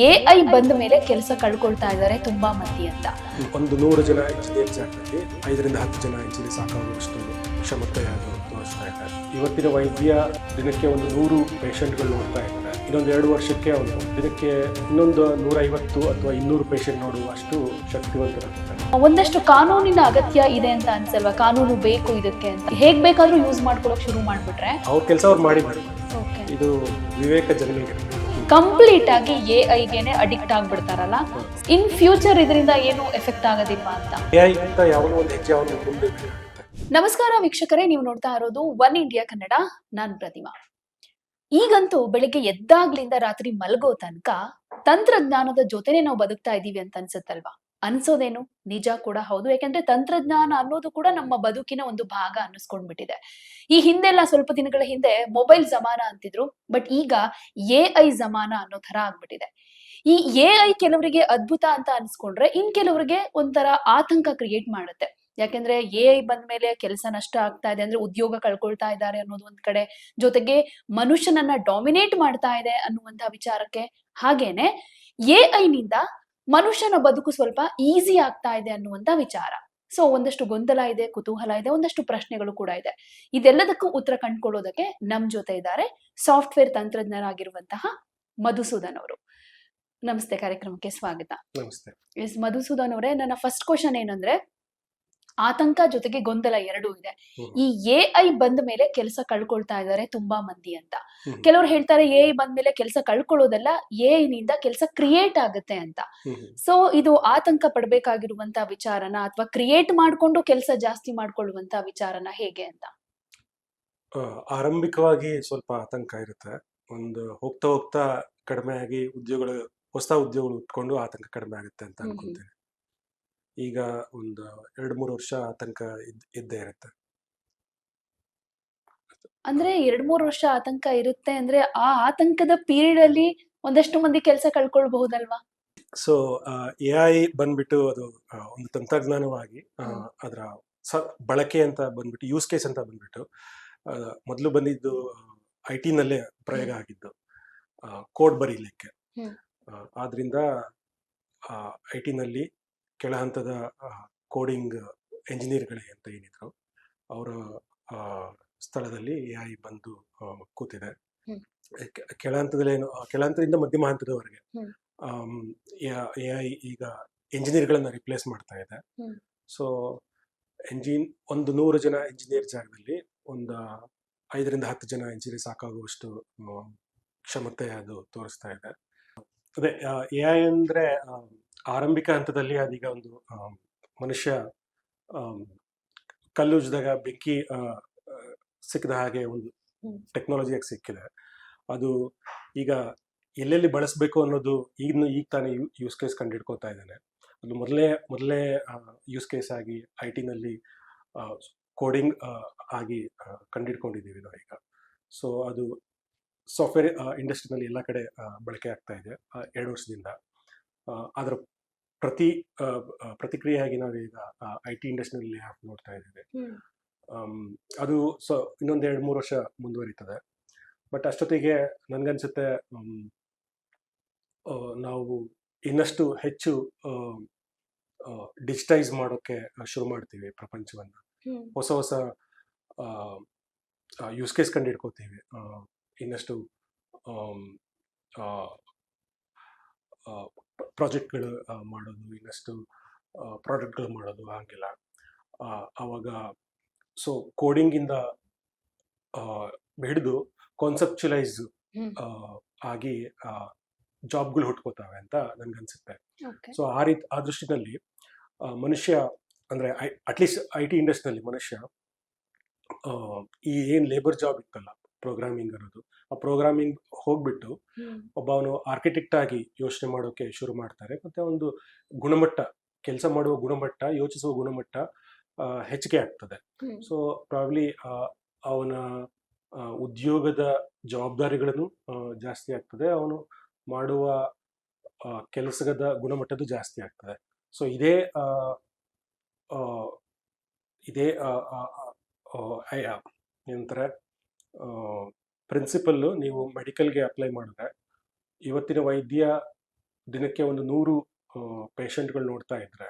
AI ಬಂದ ಮೇಲೆ ಕೆಲಸ ಕಳ್ಕೊಳ್ತಾ ಇದ್ದಾರೆ ತುಂಬಾ ಮಂದಿ ಅಂತ. ಒಂದು 100 ಜನ ಇಂಜಿನಿಯರ್ ಜಾಗದಲ್ಲಿ 5ರಿಂದ 10 ಜನ ಇಂಜಿನಿಯರ್ ಸಾಕಾಗುವಷ್ಟು ಕ್ಷಮತೆ ಅದು ತೋರಿಸ್ತಾ ಇದ್ದಾರೆ. ಇವತ್ತಿನ ವೈದ್ಯ ದಿನಕ್ಕೆ ಒಂದು 100 ಪೇಷಂಟ್ಗಳು ನೋಡ್ತಾ ಇದ್ದಾರೆ. ಇನ್ನೊಂದು 2 ವರ್ಷಕ್ಕೆ ಅವನು ದಿನಕ್ಕೆ ಇನ್ನೊಂದು 150 ಅಥವಾ 200 ಪೇಷಂಟ್ ನೋಡುವಷ್ಟು ಶಕ್ತಿವಂತರಾಗ್ತಾರೆ. ಒಂದಷ್ಟು ಕಾನೂನಿನ ಅಗತ್ಯ ಇದೆ ಅಂತ ಅನ್ಸಲ್ವಾ? ಕಾನೂನು ಬೇಕು ಇದಕ್ಕೆ ಅಂತ ಹೇಗ್ ಬೇಕಾದ್ರೂ ಯೂಸ್ ಮಾಡ್ಕೊಳಕ್ ಶುರು ಮಾಡ್ಬಿಟ್ರೆ ಅವ್ರ ಕೆಲಸ ಅವ್ರು ಮಾಡಿ ಇದು ವಿವೇಕ ಜನಗಳಿಗೆ ಕಂಪ್ಲೀಟ್ ಆಗಿ ಎಐಗೆನೆ ಅಡಿಕ್ಟ್ ಆಗ್ಬಿಡ್ತಾರಲ್ಲ. ಇನ್ ಫ್ಯೂಚರ್ ಇದರಿಂದ ಏನು ಎಫೆಕ್ಟ್ ಆಗೋದಿಲ್ವಾ ಅಂತ. ನಮಸ್ಕಾರ ವೀಕ್ಷಕರೇ, ನೀವು ನೋಡ್ತಾ ಇರೋದು ಒನ್ ಇಂಡಿಯಾ ಕನ್ನಡ. ನಾನ್ ಪ್ರತಿಮಾ. ಈಗಂತೂ ಬೆಳಿಗ್ಗೆ ಎದ್ದಾಗ್ಲಿಂದ ರಾತ್ರಿ ಮಲಗೋ ತನಕ ತಂತ್ರಜ್ಞಾನದ ಜೊತೆನೆ ನಾವು ಬದುಕ್ತಾ ಇದೀವಿ ಅಂತ ಅನ್ಸುತ್ತಲ್ವಾ? ಅನ್ಸೋದೇನು ನಿಜ ಕೂಡ ಹೌದು. ಯಾಕಂದ್ರೆ ತಂತ್ರಜ್ಞಾನ ಅನ್ನೋದು ಕೂಡ ನಮ್ಮ ಬದುಕಿನ ಒಂದು ಭಾಗ ಅನ್ನಿಸ್ಕೊಂಡ್ಬಿಟ್ಟಿದೆ. ಈ ಹಿಂದೆಲ್ಲ ಸ್ವಲ್ಪ ದಿನಗಳ ಹಿಂದೆ ಮೊಬೈಲ್ ಜಮಾನ ಅಂತಿದ್ರು, ಬಟ್ ಈಗ ಎಐ ಜಮಾನ ಅನ್ನೋ ತರ ಆಗ್ಬಿಟ್ಟಿದೆ. ಈ ಎಐ ಕೆಲವರಿಗೆ ಅದ್ಭುತ ಅಂತ ಅನ್ಸ್ಕೊಂಡ್ರೆ ಇನ್ ಕೆಲವರಿಗೆ ಒಂಥರ ಆತಂಕ ಕ್ರಿಯೇಟ್ ಮಾಡುತ್ತೆ. ಯಾಕಂದ್ರೆ ಎಐ ಬಂದ ಮೇಲೆ ಕೆಲಸ ನಷ್ಟ ಆಗ್ತಾ ಇದೆ, ಅಂದ್ರೆ ಉದ್ಯೋಗ ಕಳ್ಕೊಳ್ತಾ ಇದ್ದಾರೆ ಅನ್ನೋದು ಒಂದ್ ಕಡೆ, ಜೊತೆಗೆ ಮನುಷ್ಯನನ್ನ ಡಾಮಿನೇಟ್ ಮಾಡ್ತಾ ಇದೆ ಅನ್ನುವಂತ ವಿಚಾರಕ್ಕೆ, ಹಾಗೇನೆ ಎಐ ನಿಂದ ಮನುಷ್ಯನ ಬದುಕು ಸ್ವಲ್ಪ ಈಸಿ ಆಗ್ತಾ ಇದೆ ಅನ್ನುವಂತ ವಿಚಾರ. ಸೊ ಒಂದಷ್ಟು ಗೊಂದಲ ಇದೆ, ಕುತೂಹಲ ಇದೆ, ಒಂದಷ್ಟು ಪ್ರಶ್ನೆಗಳು ಕೂಡ ಇದೆ. ಇದೆಲ್ಲದಕ್ಕೂ ಉತ್ತರ ಕಂಡುಕೊಳ್ಳೋದಕ್ಕೆ ನಮ್ ಜೊತೆ ಇದ್ದಾರೆ ಸಾಫ್ಟ್ವೇರ್ ತಂತ್ರಜ್ಞರಾಗಿರುವಂತಹ ಮಧುಸೂದನ್ ಅವರು. ನಮಸ್ತೆ, ಕಾರ್ಯಕ್ರಮಕ್ಕೆ ಸ್ವಾಗತ. ನಮಸ್ತೆ. ಎಸ್ ಮಧುಸೂದನ್ ಅವರೇ, ನನ್ನ ಫಸ್ಟ್ ಕ್ವಶನ್ ಏನಂದ್ರೆ, ಆತಂಕ ಜೊತೆಗೆ ಗೊಂದಲ ಎರಡೂ ಇದೆ. ಈ ಎಐ ಬಂದ ಮೇಲೆ ಕೆಲಸ ಕಳ್ಕೊಳ್ತಾ ಇದ್ದಾರೆ ತುಂಬಾ ಮಂದಿ ಅಂತ. ಕೆಲವರು ಹೇಳ್ತಾರೆ ಎಐ ಬಂದ ಮೇಲೆ ಕೆಲಸ ಕಳ್ಕೊಳ್ಳೋದಲ್ಲ, ಎಐ ನಿಂದ ಕೆಲಸ ಕ್ರಿಯೇಟ್ ಆಗುತ್ತೆ ಅಂತ. ಸೊ ಇದು ಆತಂಕ ಪಡ್ಬೇಕಾಗಿರುವಂತ ವಿಚಾರನ, ಅಥವಾ ಕ್ರಿಯೇಟ್ ಮಾಡ್ಕೊಂಡು ಕೆಲಸ ಜಾಸ್ತಿ ಮಾಡ್ಕೊಳ್ಳುವಂತ ವಿಚಾರನ ಹೇಗೆ ಅಂತ? ಆರಂಭಿಕವಾಗಿ ಸ್ವಲ್ಪ ಆತಂಕ ಇರುತ್ತೆ. ಒಂದು ಹೋಗ್ತಾ ಹೋಗ್ತಾ ಕಡಿಮೆ ಆಗಿ ಹೊಸ ಉದ್ಯೋಗಗಳು ಉಟ್ಕೊಂಡು ಆತಂಕ ಕಡಿಮೆ ಆಗುತ್ತೆ ಅಂತ ಅನ್ಕೊಂತೇನೆ. ಈಗ ಒಂದು 2-3 ವರ್ಷ ಆತಂಕ ಇದ್ದೇ ಇರುತ್ತೆ. ಅಂದ್ರೆ 2-3 ವರ್ಷ ಆತಂಕ ಇರುತ್ತೆ ಅಂದ್ರೆ ಆ ಆತಂಕದ ಪೀರಿಯಡ್ ಅಲ್ಲಿ ಒಂದಷ್ಟು ಮಂದಿ ಕೆಲಸ ಕಳ್ಕೊಳ್ಬಹುದಲ್ವಾ? ಸೊ ಎಐ ಬಂದ್ಬಿಟ್ಟು ಅದು ಒಂದು ತಂತ್ರಜ್ಞಾನವಾಗಿ ಅದರ ಬಳಕೆ ಅಂತ ಬಂದ್ಬಿಟ್ಟು, ಯೂಸ್ ಕೇಸ್ ಅಂತ ಬಂದ್ಬಿಟ್ಟು, ಮೊದಲು ಬಂದಿದ್ದು IT ನಲ್ಲೇ ಪ್ರಯೋಗ ಆಗಿದ್ದು, ಕೋಡ್ ಬರೀಲಿಕ್ಕೆ. ಆದ್ರಿಂದ IT ನಲ್ಲಿ ಕೆಳ ಹಂತದ ಕೋಡಿಂಗ್ ಎಂಜಿನಿಯರ್ಗಳಿಗೆ ಅಂತ ಏನಿದ್ರು, ಅವರ ಸ್ಥಳದಲ್ಲಿ ಎಐ ಬಂದು ಕೂತಿದೆ. ಕೆಳ ಹಂತದಿಂದ ಮಧ್ಯಮ ಹಂತದವರೆಗೆ ಎಐ ಈಗ ಎಂಜಿನಿಯರ್ಗಳನ್ನ ರಿಪ್ಲೇಸ್ ಮಾಡ್ತಾ ಇದೆ. ಸೊ ಒಂದು 100 ಜನ ಇಂಜಿನಿಯರ್ ಜಾಗದಲ್ಲಿ ಒಂದು 5ರಿಂದ 10 ಜನ ಇಂಜಿನಿಯರ್ ಸಾಕಾಗುವಷ್ಟು ಕ್ಷಮತೆ ಅದು ತೋರಿಸ್ತಾ ಇದೆ. ಅದೇ ಎಐ ಅಂದ್ರೆ ಆರಂಭಿಕ ಹಂತದಲ್ಲಿ ಅದೀಗ ಒಂದು ಮನುಷ್ಯ ಕಲ್ಲುಜ್ಜಿದಾಗ ಬೆಂಕಿ ಸಿಕ್ಕಿದ ಹಾಗೆ ಒಂದು ಟೆಕ್ನಾಲಜಿಯಾಗಿ ಸಿಕ್ಕಿದೆ. ಅದು ಈಗ ಎಲ್ಲೆಲ್ಲಿ ಬಳಸಬೇಕು ಅನ್ನೋದು ಈಗ ತಾನೇ ಯೂಸ್ ಕೇಸ್ ಕಂಡಿಡ್ಕೋತಾ ಇದ್ದಾನೆ. ಅದು ಮೊದಲೇ ಯೂಸ್ ಕೇಸ್ ಆಗಿ IT ನಲ್ಲಿ ಕೋಡಿಂಗ್ ಆಗಿ ಕಂಡಿಡ್ಕೊಂಡಿದ್ದೀವಿ ನಾವು ಈಗ. ಸೊ ಅದು ಸಾಫ್ಟ್ವೇರ್ ಇಂಡಸ್ಟ್ರಿನಲ್ಲಿ ಎಲ್ಲ ಕಡೆ ಬಳಕೆ ಆಗ್ತಾ ಇದೆ 2 ವರ್ಷದಿಂದ. ಅದರ ಪ್ರತಿಕ್ರಿಯೆಯಾಗಿ ನಾವೀಗ IT ಇಂಡಸ್ಟ್ರಿಯಲ್ಲಿ ನೋಡ್ತಾ ಇದ್ದೇವೆ. ಅದು ಇನ್ನೊಂದು 2-3 ವರ್ಷ ಮುಂದುವರಿತದೆ. ಬಟ್ ಅಷ್ಟೊತ್ತಿಗೆ ನನ್ಗನ್ಸುತ್ತೆ ನಾವು ಇನ್ನಷ್ಟು ಹೆಚ್ಚು ಡಿಜಿಟೈಸ್ ಮಾಡೋಕೆ ಶುರು ಮಾಡ್ತೀವಿ ಪ್ರಪಂಚವನ್ನ. ಹೊಸ ಯೂಸ್ ಕೇಸ್ ಕಂಡಿಡ್ಕೋತೀವಿ. ಇನ್ನಷ್ಟು ಪ್ರಾಜೆಕ್ಟ್ಗಳು ಮಾಡೋದು, ಇನ್ನಷ್ಟು ಪ್ರಾಡಕ್ಟ್ಗಳು ಮಾಡೋದು, ಹಾಗೆಲ್ಲ. ಆವಾಗ ಸೊ ಕೋಡಿಂಗಿಂದ ಹಿಡಿದು ಕಾನ್ಸೆಪ್ಚುಲೈಸ್ ಆಗಿ ಜಾಬ್ಗಳು ಹುಟ್ಕೋತಾವೆ ಅಂತ ನನ್ಗನ್ಸುತ್ತೆ. ಸೊ ಆ ದೃಷ್ಟಿನಲ್ಲಿ ಮನುಷ್ಯ ಅಂದ್ರೆ ಅಟ್ಲೀಸ್ಟ್ IT ಇಂಡಸ್ಟ್ರಿಯಲ್ಲಿ ಮನುಷ್ಯ ಈ ಏನ್ ಲೇಬರ್ ಜಾಬ್ ಇತ್ತಲ್ಲ, ಪ್ರೋಗ್ರಾಮಿಂಗ್ ಅನ್ನೋದು, ಆ ಪ್ರೋಗ್ರಾಮಿಂಗ್ ಹೋಗ್ಬಿಟ್ಟು ಒಬ್ಬವನು ಆರ್ಕಿಟೆಕ್ಟ್ ಆಗಿ ಯೋಚನೆ ಮಾಡೋಕೆ ಶುರು ಮಾಡ್ತಾರೆ. ಮತ್ತೆ ಒಂದು ಗುಣಮಟ್ಟ, ಕೆಲಸ ಮಾಡುವ ಗುಣಮಟ್ಟ, ಯೋಚಿಸುವ ಗುಣಮಟ್ಟ ಹೆಚ್ಚಿಗೆ ಆಗ್ತದೆ. ಸೊ ಪ್ರಾಬ್ಲಿ ಅವನ ಉದ್ಯೋಗದ ಜವಾಬ್ದಾರಿಗಳನ್ನು ಜಾಸ್ತಿ ಆಗ್ತದೆ, ಅವನು ಮಾಡುವ ಕೆಲಸದ ಗುಣಮಟ್ಟದ್ದು ಜಾಸ್ತಿ ಆಗ್ತದೆ. ಸೊ ಇದೇ ಏನಂತಾರೆ ಪ್ರಿನ್ಸಿಪಲ್ಲು ನೀವು ಮೆಡಿಕಲ್ಗೆ ಅಪ್ಲೈ ಮಾಡಿದ್ರೆ, ಇವತ್ತಿನ ವೈದ್ಯ ದಿನಕ್ಕೆ ಒಂದು 100 ಪೇಷಂಟ್ಗಳು ನೋಡ್ತಾ ಇದ್ರೆ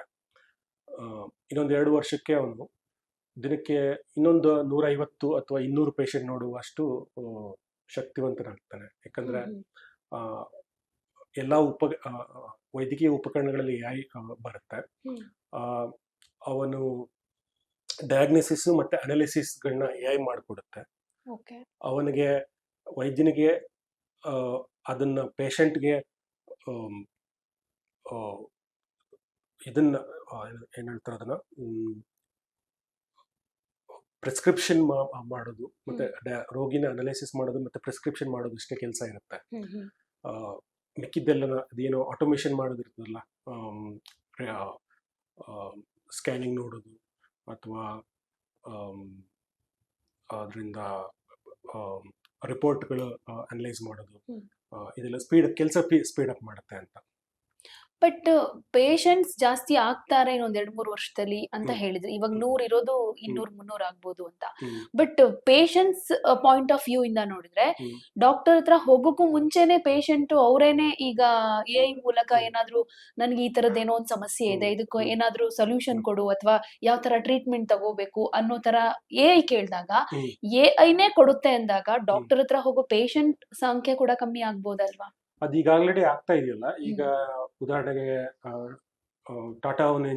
ಇನ್ನೊಂದು 2 ವರ್ಷಕ್ಕೆ ಅವನು ದಿನಕ್ಕೆ ಇನ್ನೊಂದು 150 ಅಥವಾ 200 ಪೇಷಂಟ್ ನೋಡುವಷ್ಟು ಶಕ್ತಿವಂತನಾಗ್ತಾನೆ. ಯಾಕಂದ್ರೆ ಎಲ್ಲ ವೈದ್ಯಕೀಯ ಉಪಕರಣಗಳಲ್ಲಿ AI ಬರುತ್ತೆ. ಅವನು ಡಯಾಗ್ನೋಸಿಸ್ ಮತ್ತೆ ಅನಾಲಿಸಿಸ್ಗಳನ್ನ AI ಮಾಡಿಕೊಡುತ್ತೆ. ಅವನಿಗೆ ವೈದ್ಯನಿಗೆ ಅದನ್ನ ಪೇಷಂಟ್ಗೆ ಇದನ್ನ ಏನ್ ಹೇಳ್ತಾರೆ ಅದನ್ನ ಪ್ರಿಸ್ಕ್ರಿಪ್ಷನ್ ಮಾಡೋದು ಮತ್ತೆ ರೋಗಿನ ಅನಾಲಿಸಿಸ್ ಮಾಡೋದು ಮತ್ತೆ ಪ್ರಿಸ್ಕ್ರಿಪ್ಷನ್ ಮಾಡೋದು ಇಷ್ಟೇ ಕೆಲಸ ಇರುತ್ತೆ. ಮಿಕ್ಕಿದ್ದೆಲ್ಲ ಅದೇನೋ ಆಟೋಮೇಷನ್ ಮಾಡೋದಿರ್ತದಲ್ಲ, ಸ್ಕ್ಯಾನಿಂಗ್ ನೋಡೋದು ಅಥವಾ ಅದರಿಂದ ರಿಪೋರ್ಟ್ಗಳು ಅನಲೈಸ್ ಮಾಡೋದು, ಇದೆಲ್ಲ ಕೆಲಸ ಸ್ಪೀಡ್ ಅಪ್ ಮಾಡುತ್ತೆ ಅಂತ. ಬಟ್ ಪೇಷಂಟ್ಸ್ ಜಾಸ್ತಿ ಆಗ್ತಾರೆ ಇನ್ನೊಂದ್ 2-3 ವರ್ಷದಲ್ಲಿ ಅಂತ ಹೇಳಿದ್ರೆ, ಇವಾಗ 100 ಇರೋದು 200-300 ಆಗ್ಬೋದು ಅಂತ. But patients point of view ಇಂದ ನೋಡಿದ್ರೆ ಡಾಕ್ಟರ್ ಹತ್ರ ಹೋಗೋಕ್ಕೂ ಮುಂಚೆನೆ ಪೇಷಂಟ್ ಅವರೇನೆ ಈಗ AI ಮೂಲಕ ಏನಾದ್ರೂ ನನ್ಗೆ ಈ ತರದ್ ಏನೋ ಒಂದ್ ಸಮಸ್ಯೆ ಇದೆ, ಇದಕ್ಕೆ ಏನಾದ್ರೂ ಸೊಲ್ಯೂಷನ್ ಕೊಡು ಅಥವಾ ಯಾವ ತರ ಟ್ರೀಟ್ಮೆಂಟ್ ತಗೋಬೇಕು ಅನ್ನೋ ತರ AI ಕೇಳಿದಾಗ AIನೇ ಕೊಡುತ್ತೆ ಅಂದಾಗ ಡಾಕ್ಟರ್ ಹತ್ರ ಹೋಗೋ ಪೇಷಂಟ್ ಸಂಖ್ಯೆ ಕೂಡ ಕಮ್ಮಿ ಆಗ್ಬೋದಲ್ವಾ? ಅದೀಗ ಆಲ್ರೆಡಿ ಆಗ್ತಾ ಇದೆಯಲ್ಲ. ಈಗ ಉದಾಹರಣೆಗೆ ಟಾಟಾ ಒನ್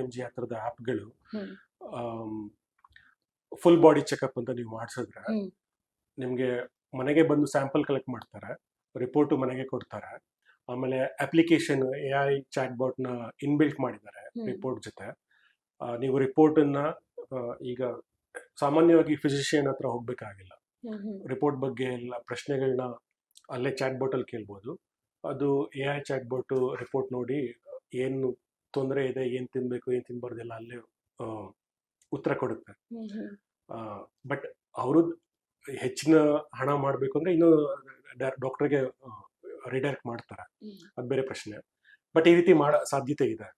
ಎಂ ಜಿ ಆ ಥರದ ಆ್ಯಪ್ಗಳು ಫುಲ್ ಬಾಡಿ ಚೆಕಪ್ ಅಂತ ನೀವು ಮಾಡಿಸಿದ್ರೆ ನಿಮಗೆ ಮನೆಗೆ ಬಂದು ಸ್ಯಾಂಪಲ್ ಕಲೆಕ್ಟ್ ಮಾಡ್ತಾರೆ, ರಿಪೋರ್ಟು ಮನೆಗೆ ಕೊಡ್ತಾರೆ. ಆಮೇಲೆ ಅಪ್ಲಿಕೇಶನ್ AI ಚಾಟ್ ಬಾಟ್ನ ಇನ್ಬಿಲ್ಟ್ ಮಾಡಿದ್ದಾರೆ ರಿಪೋರ್ಟ್ ಜೊತೆ. ನೀವು ರಿಪೋರ್ಟನ್ನ ಈಗ ಸಾಮಾನ್ಯವಾಗಿ ಫಿಸಿಷಿಯನ್ ಹತ್ರ ಹೋಗ್ಬೇಕಾಗಿಲ್ಲ. ರಿಪೋರ್ಟ್ ಬಗ್ಗೆ ಎಲ್ಲ ಪ್ರಶ್ನೆಗಳನ್ನ ಅಲ್ಲೇ ಚಾಟ್ ಬೋಟಲ್ಲಿ ಕೇಳ್ಬೋದು. ಅದು AI ಚಾಟ್ ಬೋಟು ರಿಪೋರ್ಟ್ ನೋಡಿ ಏನು ತೊಂದರೆ ಇದೆ, ಏನು ತಿನ್ಬೇಕು ಏನು ತಿನ್ಬಾರ್ದೆಲ್ಲ ಅಲ್ಲೇ ಉತ್ತರ ಕೊಡುತ್ತೆ. ಬಟ್ ಅವರು ಹೆಚ್ಚಿನ ಹಣ ಮಾಡಬೇಕು ಅಂದರೆ ಇನ್ನೂ ಡಾಕ್ಟರ್ಗೆ ರಿಡೈರೆಕ್ಟ್ ಮಾಡ್ತಾರೆ, ಅದು ಬೇರೆ ಪ್ರಶ್ನೆ. ಬಟ್ ಈ ರೀತಿ ಮಾಡೋ ಸಾಧ್ಯತೆ ಇದೆ.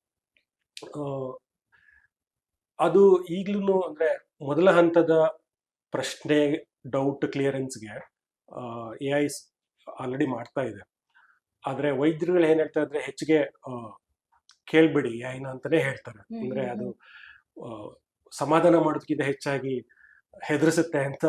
ಅದು ಈಗಲೂ ಅಂದರೆ ಮೊದಲ ಹಂತದ ಪ್ರಶ್ನೆ ಡೌಟ್ ಕ್ಲಿಯರೆನ್ಸ್ಗೆ AI ಆಲ್ರೆಡಿ ಮಾಡ್ತಾ ಇದೆ. ಆದರೆ ವೈದ್ಯರುಗಳು ಏನ್ ಹೇಳ್ತಾ ಇದ್ರೆ ಹೆಚ್ಚಿಗೆ ಕೇಳ್ಬೇಡಿ AIನ ಅಂತಾನೆ ಹೇಳ್ತಾರೆ. ಅಂದ್ರೆ ಅದು ಸಮಾಧಾನ ಮಾಡೋದಕ್ಕಿಂತ ಹೆಚ್ಚಾಗಿ ಹೆದರಿಸುತ್ತೆ ಅಂತ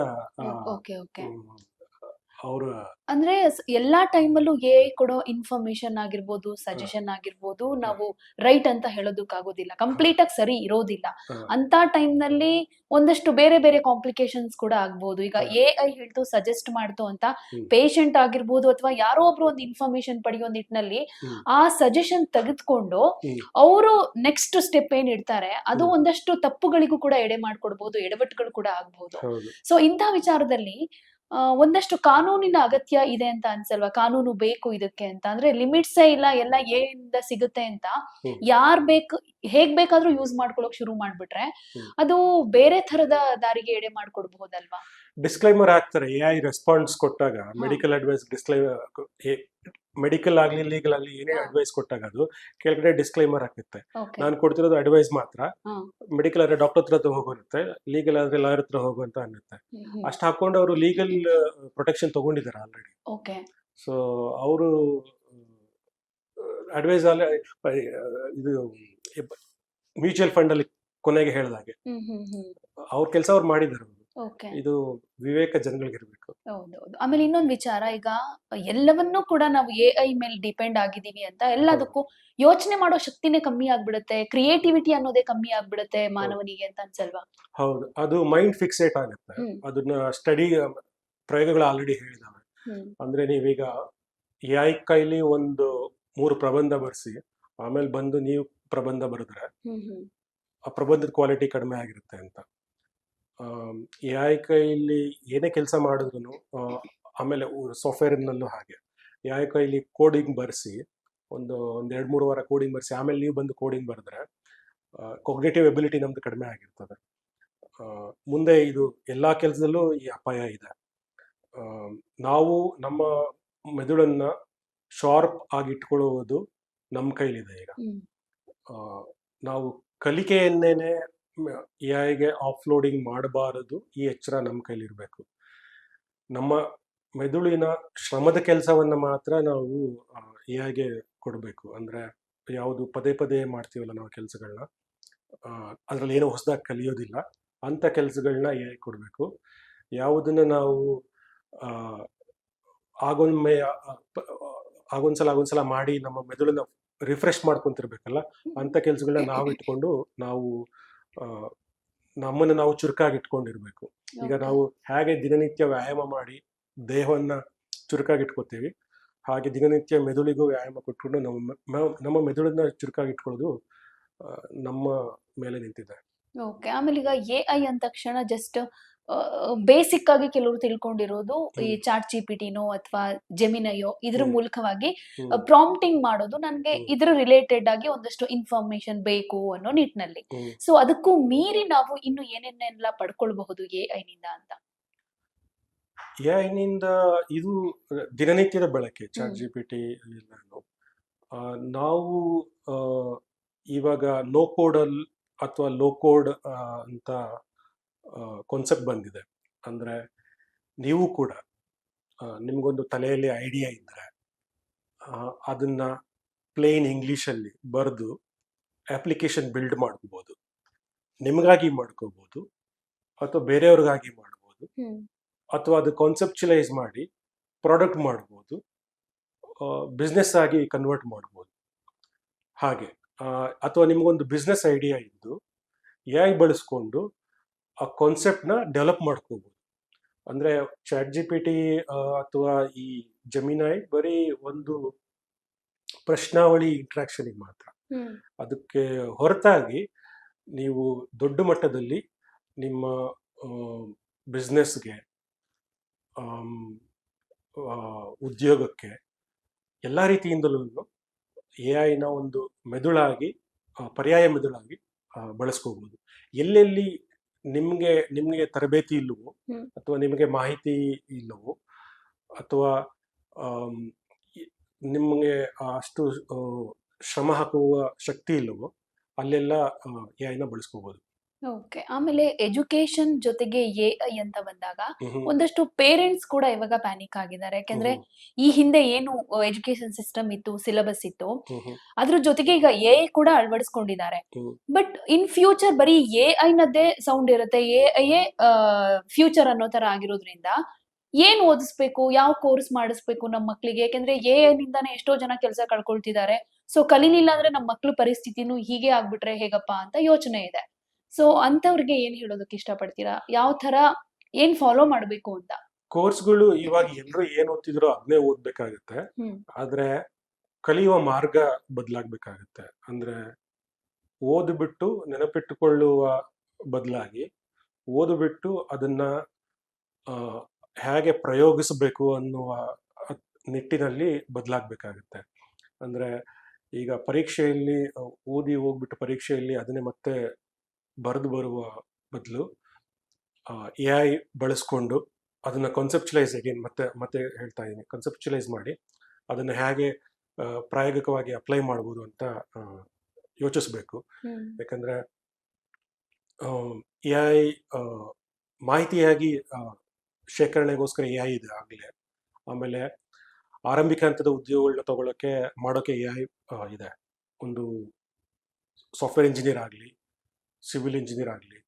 ಅವರು. ಅಂದ್ರೆ ಎಲ್ಲಾ ಟೈಮಲ್ಲೂ AI ಕೊಡೋ ಇನ್ಫಾರ್ಮೇಶನ್ ಆಗಿರ್ಬೋದು, ಸಜೆಷನ್ ಆಗಿರ್ಬೋದು, ನಾವು ರೈಟ್ ಅಂತ ಹೇಳೋದಕ್ಕಾಗೋದಿಲ್ಲ, ಕಂಪ್ಲೀಟ್ ಆಗಿ ಸರಿ ಇರೋದಿಲ್ಲ. ಅಂತ ಟೈಮ್ ನಲ್ಲಿ ಒಂದಷ್ಟು ಬೇರೆ ಬೇರೆ ಕಾಂಪ್ಲಿಕೇಶನ್ಸ್ ಕೂಡ ಆಗ್ಬೋದು. ಈಗ AI ಹೇಳ್ತು ಸಜೆಸ್ಟ್ ಮಾಡ್ತು ಅಂತ ಪೇಷಂಟ್ ಆಗಿರ್ಬೋದು ಅಥವಾ ಯಾರೋ ಒಬ್ರು ಒಂದು ಇನ್ಫಾರ್ಮೇಶನ್ ಪಡೆಯೋ ನಿಟ್ಟಿನಲ್ಲಿ ಆ ಸಜೆಷನ್ ತೆಗೆದುಕೊಂಡು ಅವರು ನೆಕ್ಸ್ಟ್ ಸ್ಟೆಪ್ ಏನ್ ಇಡ್ತಾರೆ ಅದು ಒಂದಷ್ಟು ತಪ್ಪುಗಳಿಗೂ ಕೂಡ ಎಡೆ ಮಾಡ್ಕೊಡ್ಬಹುದು, ಎಡವಟ್ಟುಗಳು ಕೂಡ ಆಗ್ಬಹುದು. ಸೊ ಇಂಥ ವಿಚಾರದಲ್ಲಿ ಒಂದಷ್ಟು ಕಾನೂನಿನ ಅಗತ್ಯ ಇದೆ ಅಂತ ಅನ್ಸಲ್ವಾ? ಕಾನೂನು ಬೇಕು ಇದಕ್ಕೆ ಅಂತ. ಅಂದ್ರೆ ಲಿಮಿಟ್ಸೇ ಇಲ್ಲ, ಎಲ್ಲ ಏನಿಂದ ಸಿಗುತ್ತೆ ಅಂತ ಯಾರ್ ಬೇಕು ಹೇಗ್ ಬೇಕಾದ್ರೂ ಯೂಸ್ ಮಾಡ್ಕೊಳಕ್ ಶುರು ಮಾಡ್ಬಿಟ್ರೆ ಅದು ಬೇರೆ ತರದ ದಾರಿಗೆ ಎಡೆ ಮಾಡ್ಕೊಡ್ಬಹುದಲ್ವಾ? ಡಿಸ್ಕ್ಲೈಮರ್ ಹಾಕ್ತಾರೆ AI ರೆಸ್ಪಾನ್ಸ್ ಕೊಟ್ಟಾಗ. ಮೆಡಿಕಲ್ ಅಡ್ವೈಸ್ ಡಿಸ್ಕ್ಲೈಮರ್, ಮೆಡಿಕಲ್ ಆಗ್ಲಿ ಲೀಗಲ್ ಆಗ್ಲಿ ಏನೇ ಅಡ್ವೈಸ್ ಕೊಟ್ಟಾಗ ಅದು ಕೆಳಗಡೆ ಡಿಸ್ಕ್ಲೈಮರ್ ಹಾಕುತ್ತೆ. ನಾನು ಕೊಡ್ತಿರೋದು ಅಡ್ವೈಸ್ ಮಾತ್ರ, ಮೆಡಿಕಲ್ ಆದ್ರೆ ಡಾಕ್ಟರ್ ಹತ್ರ ಹೋಗುತ್ತೆ, ಲೀಗಲ್ ಆದ್ರೆ ಲಾಯರ್ ಹತ್ರ ಹೋಗು ಅಂತ ಅನ್ನುತ್ತೆ. ಅಷ್ಟು ಹಾಕೊಂಡು ಅವರು ಲೀಗಲ್ ಪ್ರೊಟೆಕ್ಷನ್ ತಗೊಂಡಿದ್ದಾರೆ ಆಲ್ರೆಡಿ. ಸೊ ಅವರು ಅಡ್ವೈಸ್ ಅಲ್ಲ, ಇದು ಮ್ಯೂಚುವಲ್ ಫಂಡ್ ಅಲ್ಲಿ ಕೊನೆಗೆ ಹೇಳಿದಾಗೆ ಅವ್ರ ಕೆಲಸ ಅವ್ರು ಮಾಡಿದ್ದಾರೆ. ಇದು ವಿವೇಕ ಜನಗಳಿಗಿರ್ಬೇಕು. ಹೌದೌದು. ಆಮೇಲೆ ಇನ್ನೊಂದು ವಿಚಾರ, ಈಗ ಎಲ್ಲವನ್ನೂ ಕೂಡ ನಾವು AI ಮೇಲೆ ಡಿಪೆಂಡ್ ಆಗಿದೀವಿ ಅಂತ ಎಲ್ಲದಕ್ಕೂ ಯೋಚನೆ ಮಾಡೋ ಶಕ್ತಿನೇ ಕಮ್ಮಿ ಆಗ್ಬಿಡುತ್ತೆ, ಕ್ರಿಯೇಟಿವಿಟಿ ಅನ್ನೋದೇ ಕಮ್ಮಿ ಆಗ್ಬಿಡುತ್ತೆ ಮಾನವನಿಗೆ ಅಂತ ಅನ್ಸಲ್ವಾ? ಹೌದು, ಅದು ಮೈಂಡ್ ಫಿಕ್ಸೇಟ್ ಆಗುತ್ತೆ. ಅದನ್ನ ಸ್ಟಡಿ ಪ್ರಯೋಗಗಳು ಆಲ್ರೆಡಿ ಹೇಳಿದಾವೆ. ಅಂದ್ರೆ ನೀವೀಗ AI ಕೈಲಿ ಒಂದು 3 ಪ್ರಬಂಧ ಬರ್ಸಿ ಆಮೇಲೆ ಬಂದು ನೀವು ಪ್ರಬಂಧ ಬರೆದ್ರೆ ಆ ಪ್ರಬಂಧದ ಕ್ವಾಲಿಟಿ ಕಡಿಮೆ ಆಗಿರುತ್ತೆ ಅಂತ. AI ಕೈಲಿ ಏನೇ ಕೆಲಸ ಮಾಡಿದ್ರು, ಆಮೇಲೆ ಸಾಫ್ಟ್ವೇರ್ನಲ್ಲೂ ಹಾಗೆ AI ಕೈಲಿ ಕೋಡಿಂಗ್ ಬರ್ಸಿ ಒಂದು 2-3 ವಾರ ಕೋಡಿಂಗ್ ಬರ್ಸಿ ಆಮೇಲೆ ನೀವು ಬಂದು ಕೋಡಿಂಗ್ ಬರೆದ್ರೆ ಕಾಗ್ನಿಟಿವ್ ಎಬಿಲಿಟಿ ನಮ್ದು ಕಡಿಮೆ ಆಗಿರ್ತದೆ. ಮುಂದೆ ಇದು ಎಲ್ಲಾ ಕೆಲಸದಲ್ಲೂ ಈ ಅಪಾಯ ಇದೆ. ನಾವು ನಮ್ಮ ಮೆದುಳನ್ನ ಶಾರ್ಪ್ ಆಗಿ ಇಟ್ಕೊಳ್ಳುವುದು ನಮ್ಮ ಕೈಲಿದೆ. ಈಗ ನಾವು ಕಲಿಕೆಯನ್ನೇನೆ AIಗೆ ಆಫ್ಲೋಡಿಂಗ್ ಮಾಡಬಾರದು, ಈ ಎಚ್ಚರ ನಮ್ಮ ಕೈಲಿರಬೇಕು. ನಮ್ಮ ಮೆದುಳಿನ ಶ್ರಮದ ಕೆಲಸವನ್ನ ಮಾತ್ರ ನಾವು AIಗೆ ಕೊಡಬೇಕು. ಅಂದ್ರೆ ಯಾವುದು ಪದೇ ಪದೇ ಮಾಡ್ತೀವಲ್ಲ ನಾವು ಕೆಲಸಗಳನ್ನ, ಅದರಲ್ಲಿ ಏನೋ ಹೊಸದಾಗಿ ಕಲಿಯೋದಿಲ್ಲ ಅಂತ ಕೆಲಸಗಳನ್ನ ಎ ಐ ಕೊಡಬೇಕು. ಯಾವುದನ್ನ ನಾವು ಆ, ಆಗೊಮ್ಮೆ ಆಗೊಂದ್ಸಲ ಮಾಡಿ ನಮ್ಮ ಮೆದುಳನ್ನ ರಿಫ್ರೆಶ್ ಮಾಡ್ಕೊಂತಿರ್ಬೇಕಲ್ಲ, ಅಂತ ಕೆಲಸಗಳನ್ನ ನಾವು ಇಟ್ಕೊಂಡು ನಾವು ಆ, ನಮ್ಮನ್ನು ನಾವು ಚುರುಕಾಗಿ ಇಟ್ಕೊಂಡಿರ್ಬೇಕು. ಈಗ Okay. ನಾವು ಹೇಗೆ ದಿನನಿತ್ಯ ವ್ಯಾಯಾಮ ಮಾಡಿ ದೇಹವನ್ನ ಚುರುಕಾಗಿ ಇಟ್ಕೋತೀವಿ, ಹಾಗೆ ದಿನನಿತ್ಯ ಮೆದುಳಿಗೂ ವ್ಯಾಯಾಮ ಕೊಟ್ಕೊಂಡು ನಮ್ಮ ಮೆದುಳನ್ನ ಚುರುಕಾಗಿ ಇಟ್ಕೊಳ್ಳೋದು ನಮ್ಮ ಮೇಲೆ ನಿಂತಿದೆ. ಓಕೆ. ಆಮೇಲೆ ಈಗ ಎ ಐ ಅಂದ ತಕ್ಷಣ ಜಸ್ಟ್ ಬೇಸಿಕ್ ಆಗಿ ಕೆಲವರು ತಿಳ್ಕೊಂಡಿರೋದು ಈ ಹ್ಮ್. ಚಾಟ್ ಜಿಪಿಟಿನೋ ಅಥವಾ ಜೆಮಿನಯೋ ಇದ್ರ ಹ್ಮ್. ಮೂಲಕವಾಗಿ ಹ್ಮ್. ಪ್ರಾಂಪ್ಟಿಂಗ್ ಮಾಡೋದು ನನಗೆ ಹ್ಮ್. ಇದ್ರ ರಿಲೇಟೆಡ್ ಆಗಿ ಒಂದಷ್ಟು ಇನ್ಫಾರ್ಮೇಶನ್ ಬೇಕು ಅನ್ನೋ ನಿಟ್ಟಿನಲ್ಲಿ. ಹ್ಮ್. ಸೊ ಅದಕ್ಕೂ ಮೀರಿ ನಾವು ಇನ್ನು ಏನೇನೆಲ್ಲ ಪಡ್ಕೊಳ್ಬಹುದು ಎ ಐ ನಿಂದ ಅಂತ. ಎ ನಿಂದ ಇದು ದಿನನಿತ್ಯದ ಬಳಕೆ, ಚಾಟ್ ಹ್ಮ್. ಜಿ ಪಿ ಟಿ ಎಲ್ಲಾನು. ನಾವು ಆ, ಇವಾಗ ನೋ ಕೋಡಲ್ ಅಥವಾ ಲೋ ಕೋಡ್ ಅಂತ ಕಾನ್ಸೆಪ್ಟ್ ಬಂದಿದೆ. ಅಂದ್ರೆ ನೀವು ಕೂಡ ನಿಮ್ಗೊಂದು ತಲೆಯಲ್ಲಿ ಐಡಿಯಾ ಇದ್ರೆ ಅದನ್ನ ಪ್ಲೇನ್ ಇಂಗ್ಲಿಷಲ್ಲಿ ಬರೆದು ಅಪ್ಲಿಕೇಶನ್ ಬಿಲ್ಡ್ ಮಾಡ್ಕೋಬಹುದು. ನಿಮಗಾಗಿ ಮಾಡ್ಕೋಬಹುದು ಅಥವಾ ಬೇರೆಯವ್ರಿಗಾಗಿ ಮಾಡ್ಬೋದು, ಹ್ಮ್. ಅಥವಾ ಅದು ಕಾನ್ಸೆಪ್ಚುಲೈಸ್ ಮಾಡಿ ಪ್ರಾಡಕ್ಟ್ ಮಾಡ್ಬೋದು, ಬಿಸ್ನೆಸ್ ಆಗಿ ಕನ್ವರ್ಟ್ ಮಾಡ್ಬೋದು. ಹಾಗೆ ಅಥವಾ ನಿಮಗೊಂದು ಬಿಸ್ನೆಸ್ ಐಡಿಯಾ ಇದ್ದು ಎ ಐ ಬಳಸ್ಕೊಂಡು ಆ ಕಾನ್ಸೆಪ್ಟ್ನ ಡೆವಲಪ್ ಮಾಡ್ಕೋಬೋದು. ಅಂದರೆ ಚಾಟ್ ಜಿ ಪಿ ಟಿ ಅಥವಾ ಈ ಜಮಿನಾಯ್ ಬರೀ ಒಂದು ಪ್ರಶ್ನಾವಳಿ ಇಂಟ್ರಾಕ್ಷನಿಗೆ ಮಾತ್ರ. ಹ್ಮ್. ಅದಕ್ಕೆ ಹೊರತಾಗಿ ನೀವು ದೊಡ್ಡ ಮಟ್ಟದಲ್ಲಿ ನಿಮ್ಮ ಬಿಸ್ನೆಸ್ಗೆ, ಉದ್ಯೋಗಕ್ಕೆ ಎಲ್ಲ ರೀತಿಯಿಂದಲೂ ಎ ಐನ ಒಂದು ಮೆದುಳಾಗಿ, ಪರ್ಯಾಯ ಮೆದುಳಾಗಿ ಬಳಸ್ಕೋಬಹುದು. ಎಲ್ಲೆಲ್ಲಿ ನಿಮಗೆ ತರಬೇತಿ ಇಲ್ಲವೋ ಹ್ಮ್. ಅಥವಾ ನಿಮಗೆ ಮಾಹಿತಿ ಇಲ್ಲವೋ ಅಥವಾ ನಿಮಗೆ ಅಷ್ಟು ಶ್ರಮ ಹಾಕುವ ಶಕ್ತಿ ಇಲ್ಲವೋ ಅಲ್ಲೆಲ್ಲ ಎ ಐನ ಬಳಸ್ಕೋಬಹುದು. ಓಕೆ. ಆಮೇಲೆ ಎಜುಕೇಶನ್ ಜೊತೆಗೆ ಎ ಐ ಅಂತ ಬಂದಾಗ ಹ್ಮ್. ಒಂದಷ್ಟು ಪೇರೆಂಟ್ಸ್ ಕೂಡ ಇವಾಗ ಪ್ಯಾನಿಕ್ ಆಗಿದ್ದಾರೆ. ಯಾಕೆಂದ್ರೆ ಹ್ಮ್. ಈ ಹಿಂದೆ ಏನು ಎಜುಕೇಶನ್ ಸಿಸ್ಟಮ್ ಇತ್ತು, ಸಿಲೆಬಸ್ ಇತ್ತು, ಹ್ಮ್. ಅದ್ರ ಜೊತೆಗೆ ಈಗ ಎ ಐ ಕೂಡ ಅಳವಡಿಸ್ಕೊಂಡಿದ್ದಾರೆ. ಹ್ಮ್. ಬಟ್ ಇನ್ ಫ್ಯೂಚರ್ ಬರೀ ಎ ಐ ನದ್ದೇ ಸೌಂಡ್ ಇರುತ್ತೆ, ಎ ಐ ಫ್ಯೂಚರ್ ಅನ್ನೋ ತರ ಆಗಿರೋದ್ರಿಂದ ಏನ್ ಓದಿಸ್ಬೇಕು, ಯಾವ ಕೋರ್ಸ್ ಮಾಡಿಸ್ಬೇಕು ನಮ್ಮ ಮಕ್ಳಿಗೆ? ಯಾಕೆಂದ್ರೆ ಎ ಐ ನಿಂದಾನೇ ಎಷ್ಟೋ ಜನ ಕೆಲಸ ಕಳ್ಕೊಳ್ತಿದ್ದಾರೆ. ಸೊ ಕಲೀಲಿಲ್ಲ ಅಂದ್ರೆ ನಮ್ಮ ಮಕ್ಳ ಪರಿಸ್ಥಿತಿನೂ ಹೀಗೆ ಆಗ್ಬಿಟ್ರೆ ಹೇಗಪ್ಪ ಅಂತ ಯೋಚನೆ ಇದೆ. ಸೊ ಅಂತವ್ರಿಗೆ ಏನ್ ಹೇಳೋದಕ್ಕೆ ಇಷ್ಟಪಡ್ತೀರಾ? ಯಾವ ತರ ಏನ್ ಫಾಲೋ ಮಾಡ್ಬೇಕು ಅಂತ? ಕೋರ್ಸ್ಗಳು ಇವಾಗ ಎಲ್ಲರೂ ಏನ್ ಓದ್ತಿದ್ರು ಅದನ್ನೇ ಓದ್ಬೇಕಾಗತ್ತೆ. ಹ್ಮ್. ಆದ್ರೆ ಕಲಿಯುವ ಮಾರ್ಗ ಬದಲಾಗಬೇಕಾಗತ್ತೆ. ಅಂದ್ರೆ ಓದ್ಬಿಟ್ಟು ನೆನಪಿಟ್ಟುಕೊಳ್ಳುವ ಬದಲಾಗಿ ಓದ್ಬಿಟ್ಟು ಅದನ್ನ ಆ, ಹೇಗೆ ಪ್ರಯೋಗಿಸಬೇಕು ಅನ್ನುವ ನಿಟ್ಟಿನಲ್ಲಿ ಬದಲಾಗಬೇಕಾಗತ್ತೆ. ಅಂದ್ರೆ ಈಗ ಪರೀಕ್ಷೆಯಲ್ಲಿ ಓದಿ ಹೋಗ್ಬಿಟ್ಟು ಪರೀಕ್ಷೆಯಲ್ಲಿ ಅದನ್ನೇ ಮತ್ತೆ ಬರೆದು ಬರುವ ಬದಲು ಎ ಐ ಬಳಸ್ಕೊಂಡು ಅದನ್ನ ಕಾನ್ಸೆಪ್ಚುಲೈಸ್ ಅಗೇನ್ ಮತ್ತೆ ಮತ್ತೆ ಹೇಳ್ತಾ ಇದ್ದೀನಿ, ಕಾನ್ಸೆಪ್ಚುಲೈಸ್ ಮಾಡಿ ಅದನ್ನ ಹೇಗೆ ಪ್ರಾಯೋಗಿಕವಾಗಿ ಅಪ್ಲೈ ಮಾಡ್ಬೋದು ಅಂತ ಯೋಚಿಸ್ಬೇಕು. ಹ್ಮ್. ಯಾಕಂದ್ರೆ ಎ ಐ ಮಾಹಿತಿಯಾಗಿ ಶೇಖರಣೆಗೋಸ್ಕರ ಎ ಐ ಇದೆ ಆಗಲೇ. ಆಮೇಲೆ ಆರಂಭಿಕ ಹಂತದ ಉದ್ಯೋಗಗಳನ್ನ ಮಾಡೋಕೆ ಎ ಐ ಇದೆ. ಒಂದು ಸಾಫ್ಟ್ವೇರ್ ಇಂಜಿನಿಯರ್ ಆಗಲಿ, ಸಿವಿಲ್ ಇಂಜಿನಿಯರ್ ಆಗಲಿ,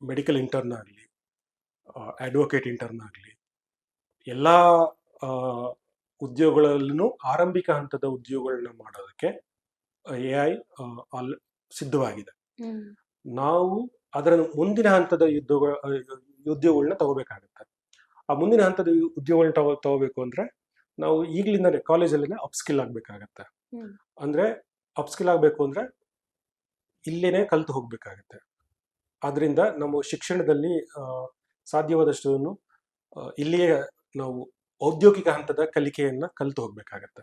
ಮೆಡಿಕಲ್ ಇಂಟರ್ನ್ ಆಗಲಿ, ಅಡ್ವೊಕೇಟ್ ಇಂಟರ್ನ್ ಆಗಲಿ, ಎಲ್ಲ ಉದ್ಯೋಗಗಳಲ್ಲೂ ಆರಂಭಿಕ ಹಂತದ ಉದ್ಯೋಗಗಳನ್ನ ಮಾಡೋದಕ್ಕೆ ಎ ಐ ಸಿದ್ಧವಾಗಿದೆ. ಹ್ಮ್. ನಾವು ಅದರ ಮುಂದಿನ ಹಂತದ ಉದ್ಯೋಗಗಳನ್ನ ತಗೋಬೇಕಾಗತ್ತೆ. ಆ ಮುಂದಿನ ಹಂತದ ಉದ್ಯೋಗಗಳನ್ನ ತಗೋಬೇಕು ಅಂದ್ರೆ ನಾವು ಈಗಲಿಂದನೇ ಕಾಲೇಜಲ್ಲಿನೇ ಅಪ್ಸ್ಕಿಲ್ ಆಗಬೇಕಾಗತ್ತೆ. ಹ್ಮ್. ಅಂದ್ರೆ ಅಪ್ಸ್ಕಿಲ್ ಆಗಬೇಕು ಅಂದ್ರೆ ಇಲ್ಲೇನೆ ಕಲ್ತು ಹೋಗ್ಬೇಕಾಗತ್ತೆ. ಆದ್ರಿಂದ ನಮ್ಮ ಶಿಕ್ಷಣದಲ್ಲಿ ಸಾಧ್ಯವಾದಷ್ಟು ಇಲ್ಲಿಯೇ ನಾವು ಔದ್ಯೋಗಿಕ ಹಂತದ ಕಲಿಕೆಯನ್ನ ಕಲ್ತು ಹೋಗ್ಬೇಕಾಗತ್ತೆ.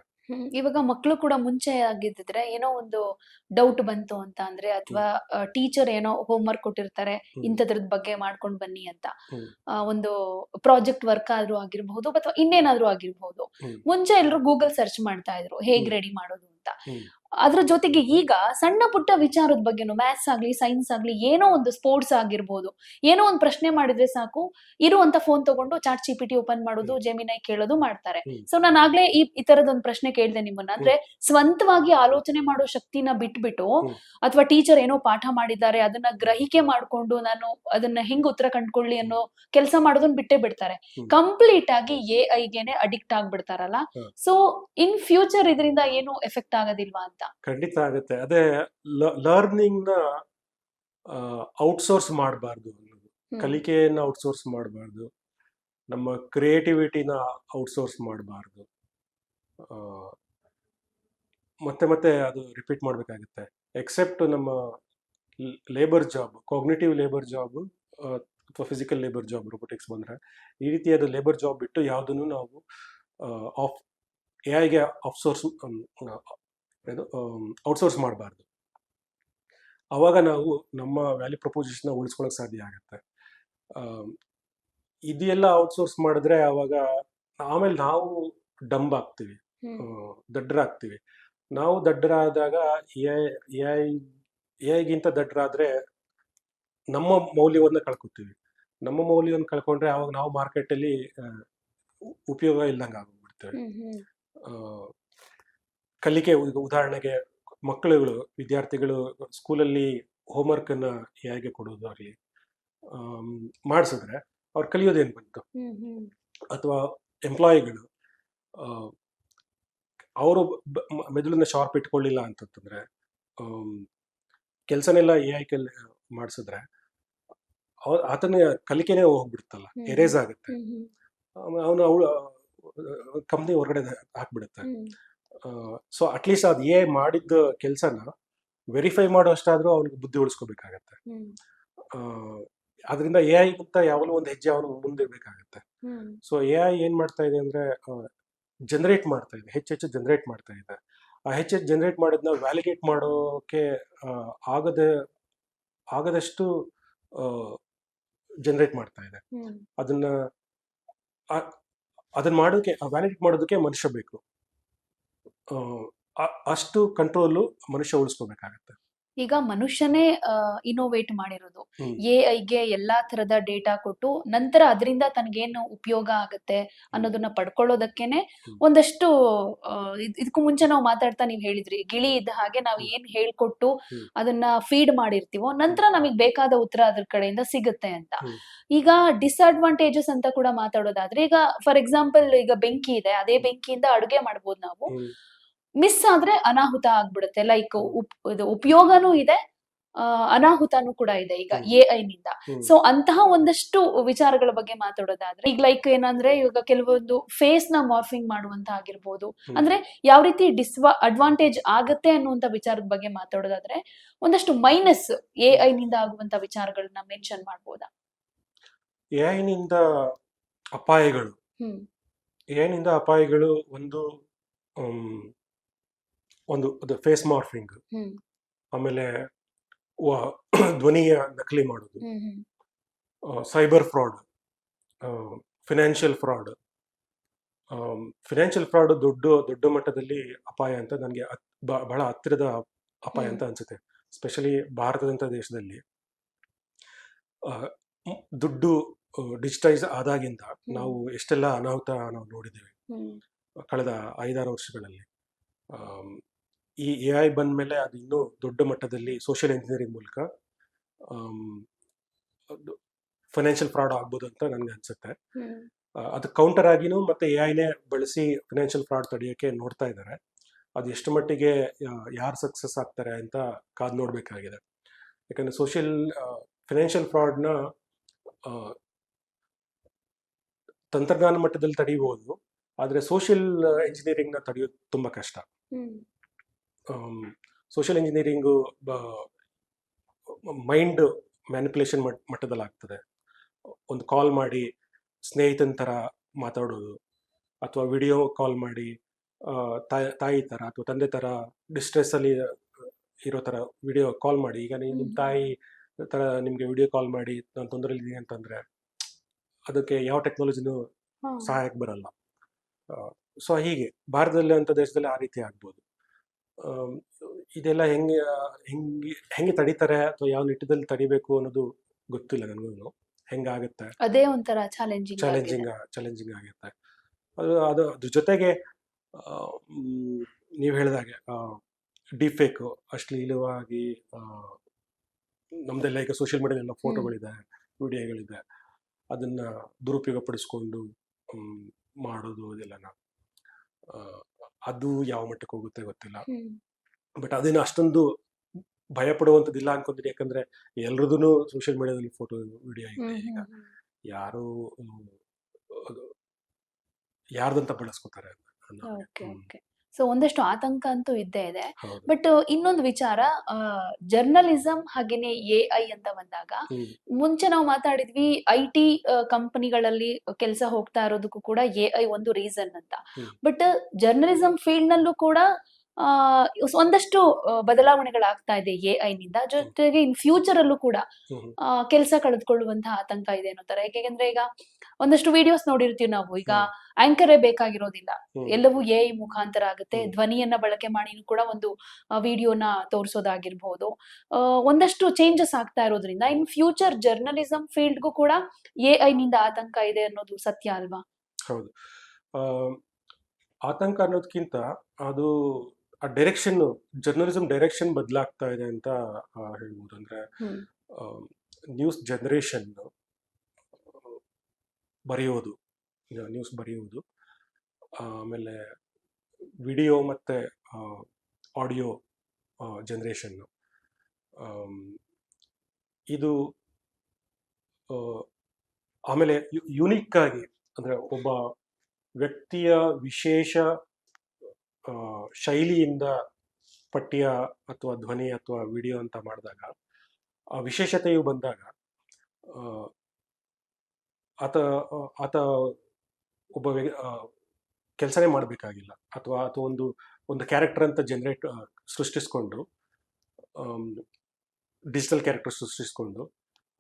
ಇವಾಗ ಮಕ್ಕಳು ಕೂಡ ಮುಂಚೆ ಆಗಿದ್ದಿದ್ರೆ ಏನೋ ಒಂದು ಡೌಟ್ ಬಂತು ಅಂತ ಅಂದ್ರೆ, ಅಥವಾ ಟೀಚರ್ ಏನೋ ಹೋಮ್ ವರ್ಕ್ ಕೊಟ್ಟಿರ್ತಾರೆ, ಇಂಥದ್ರದ್ ಬಗ್ಗೆ ಮಾಡ್ಕೊಂಡ್ ಬನ್ನಿ ಅಂತ, ಒಂದು ಪ್ರಾಜೆಕ್ಟ್ ವರ್ಕ್ ಆದ್ರೂ ಆಗಿರ್ಬಹುದು ಅಥವಾ ಇನ್ನೇನಾದ್ರೂ ಆಗಿರ್ಬಹುದು, ಮುಂಚೆ ಎಲ್ರು ಗೂಗಲ್ ಸರ್ಚ್ ಮಾಡ್ತಾ ಇದ್ರು ಹೇಗ್ ರೆಡಿ ಮಾಡೋದು ಅಂತ. ಅದ್ರ ಜೊತೆಗೆ ಈಗ ಸಣ್ಣ ಪುಟ್ಟ ವಿಚಾರದ ಬಗ್ಗೆನು ಮ್ಯಾಥ್ಸ್ ಆಗ್ಲಿ ಸೈನ್ಸ್ ಆಗ್ಲಿ ಏನೋ ಒಂದು ಸ್ಪೋರ್ಟ್ಸ್ ಆಗಿರ್ಬೋದು, ಏನೋ ಒಂದು ಪ್ರಶ್ನೆ ಮಾಡಿದ್ರೆ ಸಾಕು, ಇರುವಂತ ಫೋನ್ ತಗೊಂಡು ಚಾಟ್ ಜಿಪಿಟಿ ಓಪನ್ ಮಾಡೋದು, ಜೆಮಿನೈ ಕೇಳೋದು ಮಾಡ್ತಾರೆ. ಸೊ ನಾನು ಆಗ್ಲೇ ಈ ತರದೊಂದು ಪ್ರಶ್ನೆ ಕೇಳಿದೆ ನಿಮ್ಮನ್ನ, ಅಂದ್ರೆ ಸ್ವಂತವಾಗಿ ಆಲೋಚನೆ ಮಾಡೋ ಶಕ್ತಿನ ಬಿಟ್ಬಿಟ್ಟು, ಅಥವಾ ಟೀಚರ್ ಏನೋ ಪಾಠ ಮಾಡಿದ್ದಾರೆ ಅದನ್ನ ಗ್ರಹಿಕೆ ಮಾಡ್ಕೊಂಡು ನಾನು ಅದನ್ನ ಹೆಂಗ್ ಉತ್ತರ ಕಂಡ್ಕೊಳ್ಳಿ ಅನ್ನೋ ಕೆಲಸ ಮಾಡೋದನ್ನ ಬಿಟ್ಟೇ ಬಿಡ್ತಾರೆ. ಕಂಪ್ಲೀಟ್ ಆಗಿ ಎ ಗೆನೆ ಅಡಿಕ್ಟ್ ಆಗ್ಬಿಡ್ತಾರಲ್ಲ. ಸೊ ಇನ್ ಫ್ಯೂಚರ್ ಇದರಿಂದ ಏನು ಎಫೆಕ್ಟ್ ಆಗೋದಿಲ್ವಾ ಅಂತ? ಖಂಡಿತ ಆಗುತ್ತೆ. ಅದೇ ಲರ್ನಿಂಗ್ ನ ಔಟ್ಸೋರ್ಸ್ ಮಾಡಬಾರ್ದು ಅನ್ನೋದು, ಕಲಿಕೆಯನ್ನ ಔಟ್ಸೋರ್ಸ್ ಮಾಡಬಾರ್ದು, ನಮ್ಮ ಕ್ರಿಯೇಟಿವಿಟಿನ ಔಟ್ಸೋರ್ಸ್ ಮಾಡಬಾರ್ದು. ಮತ್ತೆ ಮತ್ತೆ ಅದು ರಿಪೀಟ್ ಮಾಡಬೇಕಾಗುತ್ತೆ. ಎಕ್ಸೆಪ್ಟ್ ನಮ್ಮ labour job, cognitive labour job ಅಥವಾ ಫಿಸಿಕಲ್ ಲೇಬರ್ ಜಾಬ್, ರೋಬೋಟಿಕ್ಸ್ ಬಂದರೆ ಈ ರೀತಿಯಾದ ಲೇಬರ್ ಜಾಬ್ ಬಿಟ್ಟು ಯಾವುದನ್ನು ನಾವು ಆಫ್ ಎಐಗೆ ಔಟ್ಸೋರ್ಸ್ ಮಾಡಬಾರ್ದು. ಅವಾಗ ನಾವು ನಮ್ಮ ವ್ಯಾಲ್ಯೂ ಪ್ರಪೋಸಿಷನ್ನ ಉಳಿಸ್ಕೊಳ್ಳೋಕೆ ಸಾಧ್ಯ ಆಗುತ್ತೆ. ಇದೆಲ್ಲ ಔಟ್ಸೋರ್ಸ್ ಮಾಡಿದ್ರೆ ಅವಾಗ ಆಮೇಲೆ ನಾವು ಡಂಬ್ ಆಗ್ತೀವಿ, ದಡ್ಡರಾಗ್ತೀವಿ. ನಾವು ದಡ್ಡರಾದಾಗ ಎಐಗಿಂತ ದಡ್ಡರಾದ್ರೆ ನಮ್ಮ ಮೌಲ್ಯವನ್ನು ಕಳ್ಕೊತೀವಿ. ನಮ್ಮ ಮೌಲ್ಯವನ್ನು ಕಳ್ಕೊಂಡ್ರೆ ಅವಾಗ ನಾವು ಮಾರ್ಕೆಟಲ್ಲಿ ಉಪಯೋಗ ಇಲ್ದಂಗೆ ಆಗೋಗ್ಬಿಡ್ತೇವೆ. ಕಲಿಕೆ ಉದಾಹರಣೆಗೆ ಮಕ್ಕಳುಗಳು, ವಿದ್ಯಾರ್ಥಿಗಳು ಸ್ಕೂಲಲ್ಲಿ ಹೋಮ್ವರ್ಕನ್ನು ಹೇಗೆ ಕೊಡೋದು ಆಗಲಿ ಮಾಡಿಸಿದ್ರೆ ಅವ್ರು ಕಲಿಯೋದೇನು ಬಂತು? ಅಥವಾ ಎಂಪ್ಲಾಯಿಗಳು ಅವರು ಮೆದುಳನ್ನ ಶಾರ್ಪ್ ಇಟ್ಕೊಳ್ಳಿಲ್ಲ ಅಂತಂತಂದ್ರೆ, ಕೆಲಸನೆಲ್ಲ ಎಐ ಮಾಡಿಸಿದ್ರೆ ಆತನ ಕಲಿಕೆನೇ ಹೋಗ್ಬಿಡುತ್ತಲ್ಲ, ಎರೇಸ್ ಆಗುತ್ತೆ. ಅವಳು ಕಂಪ್ನಿ ಹೊರಗಡೆ ಹಾಕ್ಬಿಡುತ್ತೆ. ಸೊ ಅಟ್ಲೀಸ್ಟ್ ಅದು ಎ ಮಾಡಿದ್ದ ಕೆಲಸನ ವೆರಿಫೈ ಮಾಡೋ ಅಷ್ಟಾದ್ರೂ ಅವನಿಗೆ ಬುದ್ಧಿ ಉಳಿಸ್ಕೋಬೇಕಾಗತ್ತೆ. ಅದರಿಂದ ಎ ಐಗಿಂತ ಯಾವಾಗಲೂ ಒಂದು ಹೆಜ್ಜೆ ಅವನು ಮುಂದಿರ್ಬೇಕಾಗತ್ತೆ. ಸೊ ಎ ಐ ಏನ್ ಮಾಡ್ತಾ ಇದೆ ಅಂದ್ರೆ ಜನರೇಟ್ ಮಾಡ್ತಾ ಇದೆ, ಹೆಚ್ಚೆಚ್ಚು ಜನರೇಟ್ ಮಾಡ್ತಾ ಇದೆ. ಆ ಹೆಚ್ಚೆಚ್ಚು ಜನರೇಟ್ ಮಾಡೋದನ್ನ ವ್ಯಾಲಿಡೇಟ್ ಮಾಡೋಕೆ ಆಗದಷ್ಟು ಜನರೇಟ್ ಮಾಡ್ತಾ ಇದೆ. ಅದನ್ನ ಮಾಡೋಕೆ, ವ್ಯಾಲಿಡೇಟ್ ಮಾಡೋದಕ್ಕೆ ಮನುಷ್ಯ ಬೇಕು. ಅಷ್ಟು ಕಂಟ್ರೋಲು ಮನುಷ್ಯ ಉಳಿಸ್ಕೋಬೇಕಾಗತ್ತೆ. ಈಗ ಮನುಷ್ಯನೇ ಇನೋವೇಟ್ ಮಾಡಿರೋದು, ಎಐಗೆ ಎಲ್ಲಾ ತರದ ಡೇಟಾ ಕೊಟ್ಟು ನಂತರ ಅದರಿಂದ ತನಗೇನು ಉಪಯೋಗ ಆಗುತ್ತೆ ಅನ್ನೋದನ್ನ ಪಡ್ಕೊಳ್ಳೋದಕ್ಕೇನೆ ಒಂದಷ್ಟು ಇದಕ್ಕೂ ಮುಂಚೆ ನಾವು ಮಾತಾಡ್ತಾ ನೀವ್ ಹೇಳಿದ್ರಿ, ಗಿಳಿ ಇದ್ದ ಹಾಗೆ ನಾವು ಏನ್ ಹೇಳ್ಕೊಟ್ಟು ಅದನ್ನ ಫೀಡ್ ಮಾಡಿರ್ತೀವೋ ನಂತರ ನಮಗ್ ಬೇಕಾದ ಉತ್ತರ ಅದ್ರ ಕಡೆಯಿಂದ ಸಿಗುತ್ತೆ ಅಂತ. ಈಗ ಡಿಸ್ಅಡ್ವಾಂಟೇಜಸ್ ಅಂತ ಕೂಡ ಮಾತಾಡೋದಾದ್ರೆ, ಈಗ ಫಾರ್ ಎಕ್ಸಾಂಪಲ್ ಈಗ ಬೆಂಕಿ ಇದೆ, ಅದೇ ಬೆಂಕಿಯಿಂದ ಅಡುಗೆ ಮಾಡ್ಬೋದು ನಾವು, ಮಿಸ್ ಆದ್ರೆ ಅನಾಹುತ ಆಗ್ಬಿಡುತ್ತೆ. ಲೈಕ್ ಉಪಯೋಗನೂ ಇದೆ, ಅನಾಹುತನೂ ಕೂಡ ಇದೆ ಈಗ ಎಐ ನಿಂದ. ಸೊ ಅಂತಹ ಒಂದಷ್ಟು ವಿಚಾರಗಳ ಬಗ್ಗೆ ಮಾತಾಡೋದಾದ್ರೆ, ಈಗ ಲೈಕ್ ಏನಂದ್ರೆ ಇವಾಗ ಕೆಲವೊಂದು ಫೇಸ್ ನ ಮಾರ್ಫಿಂಗ್ ಮಾಡುವಂತ ಆಗಿರ್ಬೋದು, ಅಂದ್ರೆ ಯಾವ ರೀತಿ ಅಡ್ವಾಂಟೇಜ್ ಆಗತ್ತೆ ಅನ್ನುವಂತ ವಿಚಾರದ ಬಗ್ಗೆ ಮಾತಾಡೋದಾದ್ರೆ, ಒಂದಷ್ಟು ಮೈನಸ್ ಎಐ ನಿಂದ ಆಗುವಂತ ವಿಚಾರಗಳನ್ನ ಮೆನ್ಷನ್ ಮಾಡ್ಬೋದಾ? ಎಐ ನಿಂದ ಅಪಾಯಗಳು, ಎಐ ನಿಂದ ಅಪಾಯಗಳು ಒಂದು ಅದು ಫೇಸ್ ಮಾರ್ಫಿಂಗ್, ಆಮೇಲೆ ಧ್ವನಿಯ ನಕಲಿ ಮಾಡೋದು, cyber fraud, financial fraud. Financial fraud ದೊಡ್ಡ ಮಟ್ಟದಲ್ಲಿ ಅಪಾಯ ಅಂತ ನನಗೆ ಬಹಳ ಹತ್ತಿರದ ಅಪಾಯ ಅಂತ ಅನ್ಸುತ್ತೆ. ಸ್ಪೆಷಲಿ ಭಾರತದಂಥ ದೇಶದಲ್ಲಿ ದುಡ್ಡು ಡಿಜಿಟೈಸ್ ಆದಾಗಿಂದ ನಾವು ಎಷ್ಟೆಲ್ಲ ಅನಾಹುತ ನಾವು ನೋಡಿದ್ದೇವೆ ಕಳೆದ 5-6 ವರ್ಷಗಳಲ್ಲಿ. ಈ ಎ ಐ ಬಂದ ಮೇಲೆ ಅದು ಇನ್ನೂ ದೊಡ್ಡ ಮಟ್ಟದಲ್ಲಿ ಸೋಷಿಯಲ್ ಇಂಜಿನಿಯರಿಂಗ್ ಮೂಲಕ ಫೈನಾನ್ಷಿಯಲ್ ಫ್ರಾಡ್ ಆಗ್ಬೋದು ಅಂತ ನನಗೆ ಅನ್ಸುತ್ತೆ. ಅದು ಕೌಂಟರ್ ಆಗಿನೂ ಮತ್ತೆ ಎ ಐನೇ ಬಳಸಿ ಫೈನಾನ್ಷಿಯಲ್ ಫ್ರಾಡ್ ತಡೆಯೋಕ್ಕೆ ನೋಡ್ತಾ ಇದ್ದಾರೆ. ಅದು ಎಷ್ಟು ಮಟ್ಟಿಗೆ ಯಾರು ಸಕ್ಸಸ್ ಆಗ್ತಾರೆ ಅಂತ ಕಾದು ನೋಡಬೇಕಾಗಿದೆ. ಯಾಕಂದರೆ ಫೈನಾನ್ಷಿಯಲ್ ಫ್ರಾಡ್ನ ತಂತ್ರಜ್ಞಾನ ಮಟ್ಟದಲ್ಲಿ ತಡೆಯಬಹುದು, ಆದರೆ ಸೋಷಿಯಲ್ ಇಂಜಿನಿಯರಿಂಗ್ನ ತಡೆಯೋದು ತುಂಬ ಕಷ್ಟ. ಸೋಷಿಯಲ್ ಇಂಜಿನಿಯರಿಂಗು ಮೈಂಡ್ ಮ್ಯಾನಿಪುಲೇಷನ್ ಮಟ್ಟದಲ್ಲಿ ಆಗ್ತದೆ. ಒಂದು ಕಾಲ್ ಮಾಡಿ ಸ್ನೇಹಿತನ ಥರ ಮಾತಾಡೋದು, ಅಥವಾ ವಿಡಿಯೋ ಕಾಲ್ ಮಾಡಿ ತಾಯಿ ಥರ ಅಥವಾ ತಂದೆ ಥರ ಡಿಸ್ಟ್ರೆಸ್ಸಲ್ಲಿ ಇರೋ ಥರ ವಿಡಿಯೋ ಕಾಲ್ ಮಾಡಿ, ಈಗ ನಿಮ್ಮ ತಾಯಿ ಥರ ನಿಮಗೆ ವಿಡಿಯೋ ಕಾಲ್ ಮಾಡಿ ನಾನು ತೊಂದರೆಲಿದ್ದೀನಿ ಅಂತಂದರೆ ಅದಕ್ಕೆ ಯಾವ ಟೆಕ್ನಾಲಜಿನೂ ಸಹಾಯಕ್ಕೆ ಬರಲ್ಲ. ಸೊ ಹೀಗೆ ಭಾರತದಲ್ಲಿ ಅಂಥ ದೇಶದಲ್ಲಿ ಆ ರೀತಿ ಆಗ್ಬೋದು. ಆಮ್, ಇದೆಲ್ಲ ಹೆಂಗೆ ಹೆಂಗೆ ತಡೀತಾರೆ ಅಥವಾ ಯಾವ ನಿಟ್ಟಿನಲ್ಲಿ ತಡಿಬೇಕು ಅನ್ನೋದು ಗೊತ್ತಿಲ್ಲ ನನಗೂ. ಹೆಂಗಾಗುತ್ತೆ, ಅದೇ ಒಂಥರ ಚಾಲೆಂಜಿಂಗ್ ಆಗಿದೆ. ಚಾಲೆಂಜಿಂಗ್ ಆಗುತ್ತೆ. ಅದ್ರ ಜೊತೆಗೆ ನೀವು ಹೇಳಿದಾಗೆ ಡೀಪ್ ಫೇಕ್ ಅಶ್ಲೀಲವಾಗಿ ನಮ್ದೆಲ್ಲ ಈಗ ಸೋಷಿಯಲ್ ಮೀಡಿಯಾದೆಲ್ಲ ಫೋಟೋಗಳಿದೆ, ವಿಡಿಯೋಗಳಿದೆ, ಅದನ್ನ ದುರುಪಯೋಗ ಪಡಿಸ್ಕೊಂಡು ಮಾಡೋದು ಇದೆಲ್ಲ ಅದು ಯಾವ ಮಟ್ಟಕ್ಕೆ ಹೋಗುತ್ತೆ ಗೊತ್ತಿಲ್ಲ. ಬಟ್ ಅದೇನು ಅಷ್ಟೊಂದು ಭಯ ಪಡುವಂಥದ್ದಿಲ್ಲ ಅನ್ಕೊಂತೀನಿ. ಯಾಕಂದ್ರೆ ಎಲ್ರದೂ ಸೋಷಿಯಲ್ ಮೀಡಿಯಾದಲ್ಲಿ ಫೋಟೋ ವಿಡಿಯೋ ಇದೆ ಈಗ. ಯಾರು ಯಾರ್ದಂತ ಬಳಸ್ಕೊತಾರೆ ಅನ್ನೋ ಹಾಗೆ. Okay okay. ಸೊ ಒಂದಷ್ಟು ಆತಂಕ ಅಂತೂ ಇದ್ದೇ ಇದೆ. ಹೌದು. ಬಟ್ ಇನ್ನೊಂದು ವಿಚಾರ, ಜರ್ನಲಿಸಂ ಹಾಗೇನೆ ಎಐ ಅಂತ ಬಂದಾಗ, ಮುಂಚೆ ನಾವು ಮಾತಾಡಿದ್ವಿ IT ಕಂಪನಿಗಳಲ್ಲಿ ಕೆಲಸ ಹೋಗ್ತಾ ಇರೋದಕ್ಕೂ ಕೂಡ ಎಐ ಒಂದು ರೀಸನ್ ಅಂತ. ಬಟ್ ಜರ್ನಲಿಸಂ ಫೀಲ್ಡ್ ನಲ್ಲೂ ಕೂಡ ಆ, ಒಂದಷ್ಟು ಬದಲಾವಣೆಗಳಾಗ್ತಾ ಇದೆ ಎಐ ನಿಂದ. ಜೊತೆಗೆ ಇನ್ ಫ್ಯೂಚರ್ ಅಲ್ಲೂ ಕೂಡ ಕೆಲಸ ಕಳೆದುಕೊಳ್ಳುವಂತಹ ಆತಂಕ ಇದೆ ಅನ್ನೋ ತರ. ಯಾಕೆಂದ್ರೆ ಈಗ ಒಂದಷ್ಟು ವಿಡಿಯೋಸ್ ನೋಡಿರ್ತೀವಿ ನಾವು. ಈಗ ಆಂಕರೇ ಬೇಕಾಗಿರೋದಿಲ್ಲ, ಎಲ್ಲವೂ ಎಐ ಮುಖಾಂತರ ಆಗುತ್ತೆ. ಧ್ವನಿಯನ್ನ ಬಳಕೆ ಮಾಡಿನೂ ಕೂಡ ಒಂದು ವಿಡಿಯೋನ ತೋರಿಸೋದಾಗಿರ್ಬಹುದು. ಒಂದಷ್ಟು ಚೇಂಜಸ್ ಆಗ್ತಾ ಇರೋದ್ರಿಂದ ಇನ್ ಫ್ಯೂಚರ್ ಜರ್ನಲಿಸಂ ಫೀಲ್ಡ್ಗೂ ಕೂಡ ಎಐ ನಿಂದ ಆತಂಕ ಇದೆ ಅನ್ನೋದು ಸತ್ಯ ಅಲ್ವಾ? ಹೌದು. ಆತಂಕ ಅನ್ನೋದಕ್ಕಿಂತ ಅದು ಆ ಡೈರೆಕ್ಷನ್, ಜರ್ನಲಿಸಂ ಡೈರೆಕ್ಷನ್ ಬದಲಾಗ್ತಾ ಇದೆ ಅಂತ ಹೇಳ್ಬೋದು. ಅಂದ್ರೆ ನ್ಯೂಸ್ ಜನರೇಷನ್ ಬರೆಯೋದು, ನ್ಯೂಸ್ ಬರೆಯುವುದು, ಆಮೇಲೆ ವಿಡಿಯೋ ಮತ್ತು ಆಡಿಯೋ ಜನ್ರೇಷನ್ನು, ಇದು ಆಮೇಲೆ ಯುನಿಕ್ ಆಗಿ, ಅಂದರೆ ಒಬ್ಬ ವ್ಯಕ್ತಿಯ ವಿಶೇಷ ಶೈಲಿಯಿಂದ ಪಠ್ಯ ಅಥವಾ ಧ್ವನಿ ಅಥವಾ ವಿಡಿಯೋ ಅಂತ ಮಾಡಿದಾಗ, ಆ ವಿಶೇಷತೆಯು ಬಂದಾಗ ಆತ ಒಬ್ಬ ಕೆಲಸನೇ ಮಾಡಬೇಕಾಗಿಲ್ಲ, ಅಥವಾ ಒಂದು ಕ್ಯಾರೆಕ್ಟರ್ ಅಂತ ಸೃಷ್ಟಿಸ್ಕೊಂಡು, ಡಿಜಿಟಲ್ ಕ್ಯಾರೆಕ್ಟರ್ ಸೃಷ್ಟಿಸ್ಕೊಂಡು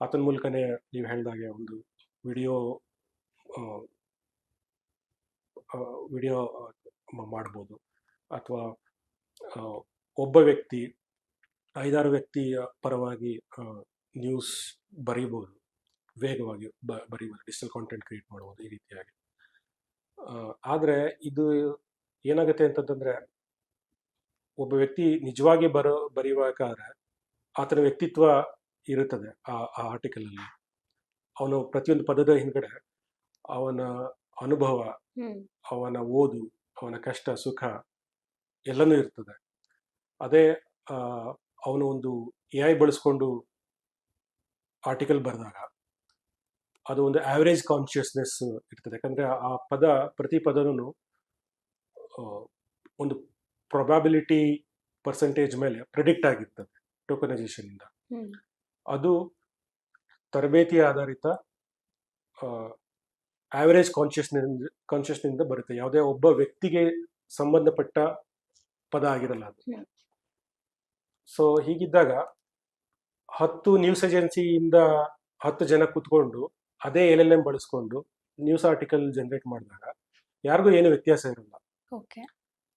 ಆತನ ಮೂಲಕನೇ ನೀವು ಹೇಳಿದಾಗೆ ಒಂದು ವಿಡಿಯೋ ಮಾಡ್ಬೋದು. ಅಥವಾ ಒಬ್ಬ ವ್ಯಕ್ತಿ 5-6 ವ್ಯಕ್ತಿಯ ಪರವಾಗಿ ನ್ಯೂಸ್ ಬರೀಬೋದು, ವೇಗವಾಗಿ ಬರೀಬೋದು, ಡಿಜಿಟಲ್ ಕಾಂಟೆಂಟ್ ಕ್ರಿಯೇಟ್ ಮಾಡ್ಬೋದು ಈ ರೀತಿಯಾಗಿ. ಆದರೆ ಇದು ಏನಾಗುತ್ತೆ ಅಂತಂತಂದರೆ, ಒಬ್ಬ ವ್ಯಕ್ತಿ ನಿಜವಾಗಿ ಬರೆಯುವಾಗಾದ್ರೆ ಆತನ ವ್ಯಕ್ತಿತ್ವ ಇರುತ್ತದೆ ಆ ಆರ್ಟಿಕಲಲ್ಲಿ. ಅವನು ಪ್ರತಿಯೊಂದು ಪದದ ಹಿಂದ್ಗಡೆ ಅವನ ಅನುಭವ, ಅವನ ಓದು, ಅವನ ಕಷ್ಟ ಸುಖ ಎಲ್ಲನೂ ಇರ್ತದೆ. ಅದೇ ಅವನು ಒಂದು AI ಬಳಸ್ಕೊಂಡು ಆರ್ಟಿಕಲ್ ಬರೆದಾಗ ಅದು ಒಂದು ಆವ್ರೇಜ್ ಕಾನ್ಷಿಯಸ್ನೆಸ್ ಇರ್ತದೆ. ಯಾಕಂದರೆ ಆ ಪ್ರತಿ ಪದನೂ ಒಂದು ಪ್ರೊಬ್ಯಾಬಿಲಿಟಿ ಪರ್ಸೆಂಟೇಜ್ ಮೇಲೆ ಪ್ರಿಡಿಕ್ಟ್ ಆಗಿರ್ತದೆ ಟೋಕನೈಸೇಷನಿಂದ. ಅದು ತರಬೇತಿ ಆಧಾರಿತ ಆವ್ರೇಜ್ ಕಾನ್ಷಿಯಸ್ನಿಂದ ಬರುತ್ತೆ. ಯಾವುದೇ ಒಬ್ಬ ವ್ಯಕ್ತಿಗೆ ಸಂಬಂಧಪಟ್ಟ ಪದ ಆಗಿರಲ್ಲ ಅದು. ಸೊ ಹೀಗಿದ್ದಾಗ 10 ನ್ಯೂಸ್ ಏಜೆನ್ಸಿಯಿಂದ 10 ಜನ ಕೂತ್ಕೊಂಡು ಅದೇ LLM ಬಳಸ್ಕೊಂಡು ನ್ಯೂಸ್ ಆರ್ಟಿಕಲ್ ಜನರೇಟ್ ಮಾಡಿದಾಗ ಯಾರಿಗೂ ಏನು ವ್ಯತ್ಯಾಸ ಇರಲ್ಲ.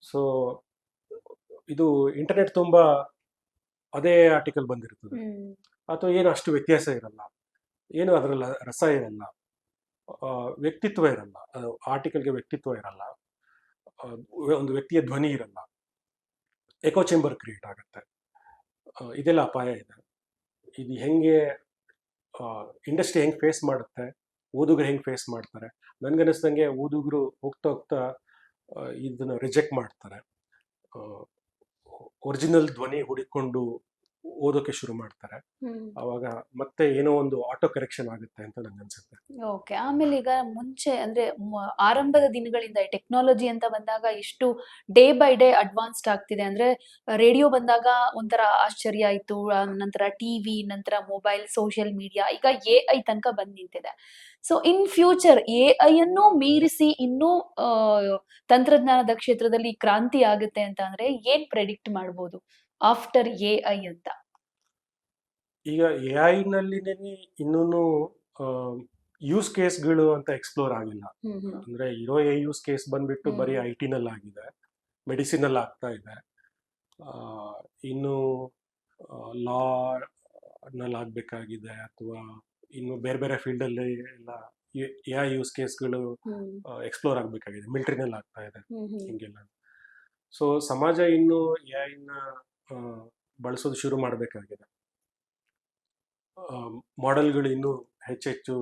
ಸೊ ಇದು ಇಂಟರ್ನೆಟ್ ತುಂಬಾ ಅದೇ ಆರ್ಟಿಕಲ್ ಬಂದಿರ್ತದೆ, ಅಥವಾ ಏನು ಅಷ್ಟು ವ್ಯತ್ಯಾಸ ಇರಲ್ಲ, ಏನು ಅದರಲ್ಲ ರಸ ಇರಲ್ಲ, ವ್ಯಕ್ತಿತ್ವ ಇರಲ್ಲ, ಆರ್ಟಿಕಲ್ಗೆ ವ್ಯಕ್ತಿತ್ವ ಇರಲ್ಲ, ಒಂದು ವ್ಯಕ್ತಿಯ ಧ್ವನಿ ಇರಲ್ಲ, ಎಕೋ ಚೇಂಬರ್ ಕ್ರಿಯೇಟ್ ಆಗುತ್ತೆ. ಇದೆಲ್ಲ ಅಪಾಯ ಇದೆ. ಇದು ಹೆಂಗೆ ಇಂಡಸ್ಟ್ರಿ ಹೆಂಗೆ ಫೇಸ್ ಮಾಡುತ್ತೆ, ಓದುಗರು ಹೆಂಗೆ ಫೇಸ್ ಮಾಡ್ತಾರೆ? ನನ್ಗನ್ನಿಸ್ದಂಗೆ ಓದುಗರು ಹೋಗ್ತಾ ಹೋಗ್ತಾ ಇದನ್ನು ರಿಜೆಕ್ಟ್ ಮಾಡ್ತಾರೆ, ಒರಿಜಿನಲ್ ಧ್ವನಿ ಹುಡುಕೊಂಡು ಓದೋಕೆ ಶುರು ಮಾಡ್ತಾರೆ. ಅವಾಗ ಮತ್ತೆ ಏನೋ ಒಂದು ಆಟೋ ಕರೆಕ್ಷನ್ ಆಗುತ್ತೆ ಅಂತ ನನ್ಗೆ ಅನ್ಸುತ್ತೆ. ಓಕೆ. ಆಮೇಲೆ ಈಗ ಮುಂಚೆ ಅಂದ್ರೆ ಆರಂಭದ ದಿನಗಳಿಂದ ಟೆಕ್ನಾಲಜಿ ಅಂತ ಬಂದಾಗ ಎಷ್ಟು ಡೇ ಬೈ ಡೇ ಅಡ್ವಾನ್ಸ್ಡ್ ಆಗ್ತಿದೆ. ಅಂದ್ರೆ ರೇಡಿಯೋ ಬಂದಾಗ ಒಂಥರ ಆಶ್ಚರ್ಯ ಆಯ್ತು, ನಂತರ ಟಿವಿ, ನಂತರ ಮೊಬೈಲ್, ಸೋಷಿಯಲ್ ಮೀಡಿಯಾ, ಈಗ AI ತನಕ ಬಂದ್ ನಿಂತಿದೆ. ಸೊ ಇನ್ ಫ್ಯೂಚರ್ AI ಅನ್ನು ಮೀರಿಸಿ ಇನ್ನೂ ತಂತ್ರಜ್ಞಾನದ ಕ್ಷೇತ್ರದಲ್ಲಿ ಕ್ರಾಂತಿ ಆಗುತ್ತೆ ಅಂತ ಅಂದ್ರೆ ಏನ್ ಪ್ರೆಡಿಕ್ಟ್ ಮಾಡ್ಬೋದು ಆಫ್ಟರ್ AI ಅಂತ? ಈಗ AI ನಲ್ಲಿನೇ ಇನ್ನೂ ಯೂಸ್ ಕೇಸ್ಗಳು ಅಂತ ಎಕ್ಸ್ಪ್ಲೋರ್ ಆಗಿಲ್ಲ. ಅಂದ್ರೆ ಇರೋ ಯೂಸ್ ಕೇಸ್ ಬಂದ್ಬಿಟ್ಟು ಬರೀ IT ನಲ್ಲಿ ಆಗಿದೆ, ಮೆಡಿಸಿನ್ ಅಲ್ಲಿ ಆಗ್ತಾ ಇದೆ, ಇನ್ನು ಲಾ ನಲ್ಲಿ ಆಗ್ಬೇಕಾಗಿದೆ, ಅಥವಾ ಇನ್ನು ಬೇರೆ ಬೇರೆ ಫೀಲ್ಡಲ್ಲಿ ಎಲ್ಲ AI ಯೂಸ್ ಕೇಸ್ಗಳು ಎಕ್ಸ್ಪ್ಲೋರ್ ಆಗಬೇಕಾಗಿದೆ, ಮಿಲಿಟರಿನಲ್ಲಿ ಆಗ್ತಾ ಇದೆ ಹಿಂಗೆಲ್ಲ. ಸೊ ಸಮಾಜ ಇನ್ನು AI-ನ ಬಳಸೋದು ಶುರು ಮಾಡಬೇಕಾಗಿದೆ. ಮಾಡೆಲ್ಗಳು ಇನ್ನೂ ಹೆಚ್ಚೆಚ್ಚು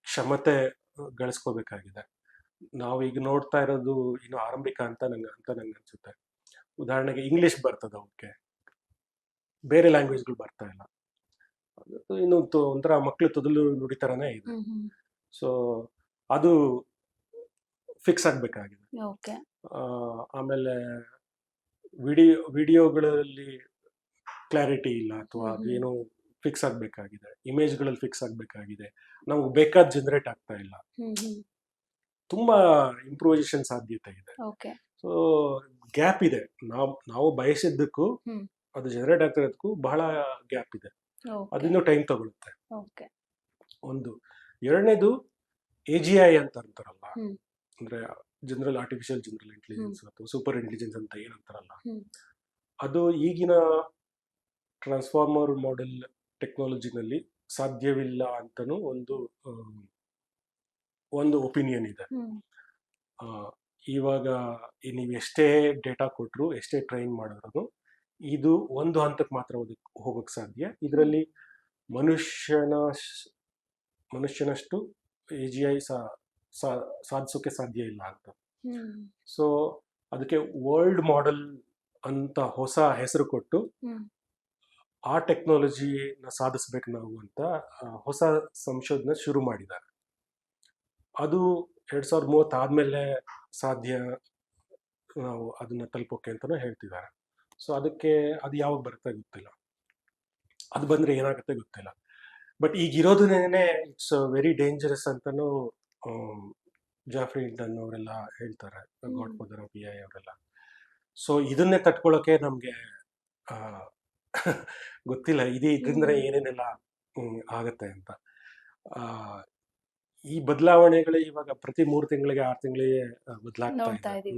ಕ್ಷಮತೆ ಗಳಿಸ್ಕೋಬೇಕಾಗಿದೆ. ನಾವು ಈಗ ನೋಡ್ತಾ ಇರೋದು ಇನ್ನು ಆರಂಭಿಕ ಅಂತ ನಂಗೆ ಅನ್ಸುತ್ತೆ. ಉದಾಹರಣೆಗೆ ಇಂಗ್ಲಿಷ್ ಬರ್ತದೆ, ಅವಕ್ಕೆ ಬೇರೆ ಲ್ಯಾಂಗ್ವೇಜ್ಗಳು ಬರ್ತಾ ಇಲ್ಲ. ಇನ್ನು ಒಂಥರ ಮಕ್ಕಳು ತೊದಲು ನುಡಿತರನೇ ಇದೆ. ಸೊ ಅದು ಫಿಕ್ಸ್ ಆಗ್ಬೇಕಾಗಿದೆ. ಆಮೇಲೆ ವಿಡಿಯೋಗಳಲ್ಲಿ ಕ್ಲಾರಿಟಿ ಇಲ್ಲ, ಅಥವಾ ಏನು ಫಿಕ್ಸ್ ಆಗ್ಬೇಕಾಗಿದೆ. ಇಮೇಜ್ಗಳಲ್ಲಿ ಫಿಕ್ಸ್ ಆಗ್ಬೇಕಾಗಿದೆ. ನಮ್ಗೆ ಬೇಕಾದ ಜನರೇಟ್ ಆಗ್ತಾ ಇಲ್ಲ. ತುಂಬಾ ಇಂಪ್ರೂವೈಸೇಷನ್ ಸಾಧ್ಯತೆ ಇದೆ. ಸೊ ಗ್ಯಾಪ್ ಇದೆ. ನಾವು ಬಯಸಿದ್ದಕ್ಕೂ ಅದು ಜನರೇಟ್ ಆಗ್ತಿರೋದಕ್ಕೂ ಬಹಳ ಗ್ಯಾಪ್ ಇದೆ. ಅದಿನ್ನೂ ಟೈಮ್ ತಗೊಳುತ್ತೆ. ಒಂದು. ಎರಡನೇದು AGI ಅಂತ ಅಂತಾರಲ್ಲ, ಅಂದ್ರೆ ಆರ್ಟಿಫಿಷಿಯಲ್ ಜನರಲ್ ಇಂಟೆಲಿಜೆನ್ಸ್ ಅಥವಾ ಸೂಪರ್ ಇಂಟೆಲಿಜೆನ್ಸ್ ಅಂತ ಏನಂತಾರಲ್ಲ, ಅದು ಈಗಿನ ಟ್ರಾನ್ಸ್ಫಾರ್ಮರ್ ಮಾಡೆಲ್ ಟೆಕ್ನಾಲಜಿನಲ್ಲಿ ಸಾಧ್ಯವಿಲ್ಲ ಅಂತನೂ ಒಂದು ಒಪಿನಿಯನ್ ಇದೆ. ಇವಾಗ ನೀವು ಎಷ್ಟೇ ಡೇಟಾ ಕೊಟ್ಟರು, ಎಷ್ಟೇ ಟ್ರೈನ್ ಮಾಡಿದ್ರು, ಇದು ಒಂದು ಹಂತಕ್ಕೆ ಮಾತ್ರ ಹೋಗಕ್ಕೆ ಸಾಧ್ಯ. ಇದರಲ್ಲಿ ಮನುಷ್ಯನಷ್ಟು AGI ಸಾಧಿಸೋಕೆ ಸಾಧ್ಯ ಇಲ್ಲ ಅಂತ. ಸೊ ಅದಕ್ಕೆ ವರ್ಲ್ಡ್ ಮಾಡೆಲ್ ಅಂತ ಹೊಸ ಹೆಸರು ಕೊಟ್ಟು ಆ ಟೆಕ್ನಾಲಜಿನ ಸಾಧಿಸ್ಬೇಕು ನಾವು ಅಂತ ಹೊಸ ಸಂಶೋಧನೆ ಶುರು ಮಾಡಿದ್ದಾರೆ. ಅದು 2030 ಆದ್ಮೇಲೆ ಸಾಧ್ಯ ನಾವು ಅದನ್ನ ತಲುಪೋಕೆ ಅಂತಾನು ಹೇಳ್ತಿದ್ದಾರೆ. ಸೊ ಅದು ಯಾವಾಗ ಬರುತ್ತೆ ಗೊತ್ತಿಲ್ಲ, ಅದು ಬಂದ್ರೆ ಏನಾಗುತ್ತೆ ಗೊತ್ತಿಲ್ಲ. ಬಟ್ ಈಗಿರೋದನ್ನೇ ಇಟ್ಸ್ ವೆರಿ ಡೇಂಜರಸ್ ಅಂತಾನು ಜಾಫ್ರಿ ಹಿಂಟನ್ ಅವರೆಲ್ಲ ಹೇಳ್ತಾರೆ, ಗಾಡ್ ಫಾದರ್ ಆಫ್ AI ಅವರೆಲ್ಲ. ಸೊ ಇದನ್ನೇ ತಟ್ಕೊಳ್ಳೋಕೆ ನಮ್ಗೆ ಗೊತ್ತಿಲ್ಲ ಇದರಿಂದ ಏನೇನೆಲ್ಲ ಆಗತ್ತೆ ಅಂತ. ಈ ಬದಲಾವಣೆಗಳು ಇವಾಗ ಪ್ರತಿ 3 ತಿಂಗಳಿಗೆ 6 ತಿಂಗಳಿಗೆ ಬದಲಾಗ್ತಾ ಇದೆ.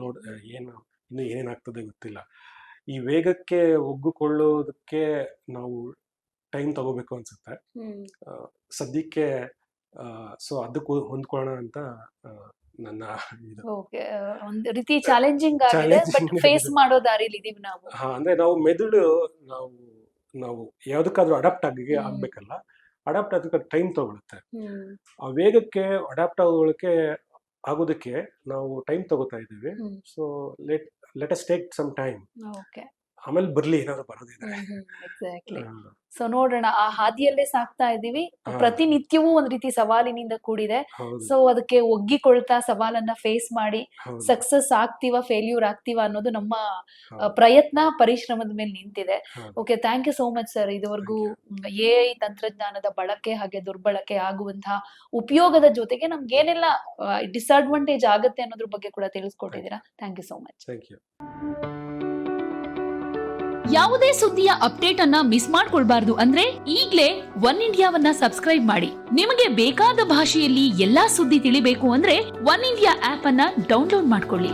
ಇನ್ನು ಏನೇನಾಗ್ತದೆ ಗೊತ್ತಿಲ್ಲ. ಈ ವೇಗಕ್ಕೆ ಒಗ್ಗಿಕೊಳ್ಳೋದಕ್ಕೆ ನಾವು ಟೈಮ್ ತಗೋಬೇಕು ಅನ್ಸುತ್ತೆ ಸದ್ಯಕ್ಕೆ. ಸೊ ಅದಕ್ಕೂ ಹೊಂದ್ಕೊಳ್ಳೋಣ ಅಂತ ನನ್ನ ಇದು. ಒಂದು ರೀತಿ ಚಾಲೆಂಜಿಂಗ್ ಆಗಿದೆ, ಬಟ್ ಫೇಸ್ ಮಾಡೋ ದಾರಿಲಿ ಇದೀವಿ ನಾವು. ಅಂದ್ರೆ ನಾವು ಮೆದುಳು ನಾವು ಯಾವ್ದಕ್ಕಾದ್ರೂ ಅಡಾಪ್ಟ್ ಆಗ್ಬೇಕಲ್ಲ, ಅಡಾಪ್ಟ್ ಅದಕ್ಕೆ ಟೈಮ್ ತಗೊಳುತ್ತೆ. ಆ ವೇಗಕ್ಕೆ ಅಡಾಪ್ಟ್ ಆಗೋದಕ್ಕೆ ನಾವು ಟೈಮ್ ತಗೋತಾ ಇದ್ದೀವಿ. So let us take some time, ಆಮೇಲೆ ಬರ್ಲಿ ಏನಾದ್ರು ಬರೋದಿದೆ. ಸೊ ನೋಡೋಣ, ಆ ಹಾದಿಯಲ್ಲೇ ಸಾಕ್ತಾ ಇದೀವಿ. ಪ್ರತಿನಿತ್ಯವೂ ಒಂದ್ ರೀತಿ ಸವಾಲಿನಿಂದ ಕೂಡಿದೆ. ಸೊ ಅದಕ್ಕೆ ಒಗ್ಗಿಕೊಳ್ತಾ ಸವಾಲನ್ನ ಫೇಸ್ ಮಾಡಿ ಸಕ್ಸಸ್ ಆಗ್ತೀವ, ಫೇಲ್ಯೂರ್ ಆಗ್ತೀವ ಅನ್ನೋದು ನಮ್ಮ ಪ್ರಯತ್ನ, ಪರಿಶ್ರಮದ ಮೇಲೆ ನಿಂತಿದೆ. Okay, thank you so much sir. ಇದುವರೆಗೂ AI ತಂತ್ರಜ್ಞಾನದ ಬಳಕೆ ಹಾಗೆ ದುರ್ಬಳಕೆ ಆಗುವಂತಹ ಉಪಯೋಗದ ಜೊತೆಗೆ ನಮ್ಗೆ ಏನೆಲ್ಲ ಡಿಸ್ಅಡ್ವಾಂಟೇಜ್ ಆಗುತ್ತೆ ಅನ್ನೋದ್ರ ಬಗ್ಗೆ ಕೂಡ ತಿಳಿಸ್ಕೊಟ್ಟಿದ್ದೀರಾ. Thank you so much. ಯಾವುದೇ ಸುದ್ದಿಯ ಅಪ್ಡೇಟ್ ಅನ್ನ ಮಿಸ್ ಮಾಡ್ಕೊಳ್ಬಾರ್ದು ಅಂದ್ರೆ ಈಗ್ಲೇ ಒನ್ ಇಂಡಿಯಾವನ್ನ ಸಬ್ಸ್ಕ್ರೈಬ್ ಮಾಡಿ. ನಿಮಗೆ ಬೇಕಾದ ಭಾಷೆಯಲ್ಲಿ ಎಲ್ಲಾ ಸುದ್ದಿ ತಿಳಿಬೇಕು ಅಂದ್ರೆ ಒನ್ ಇಂಡಿಯಾ ಆಪ್ ಅನ್ನ ಡೌನ್ಲೋಡ್ ಮಾಡ್ಕೊಳ್ಳಿ.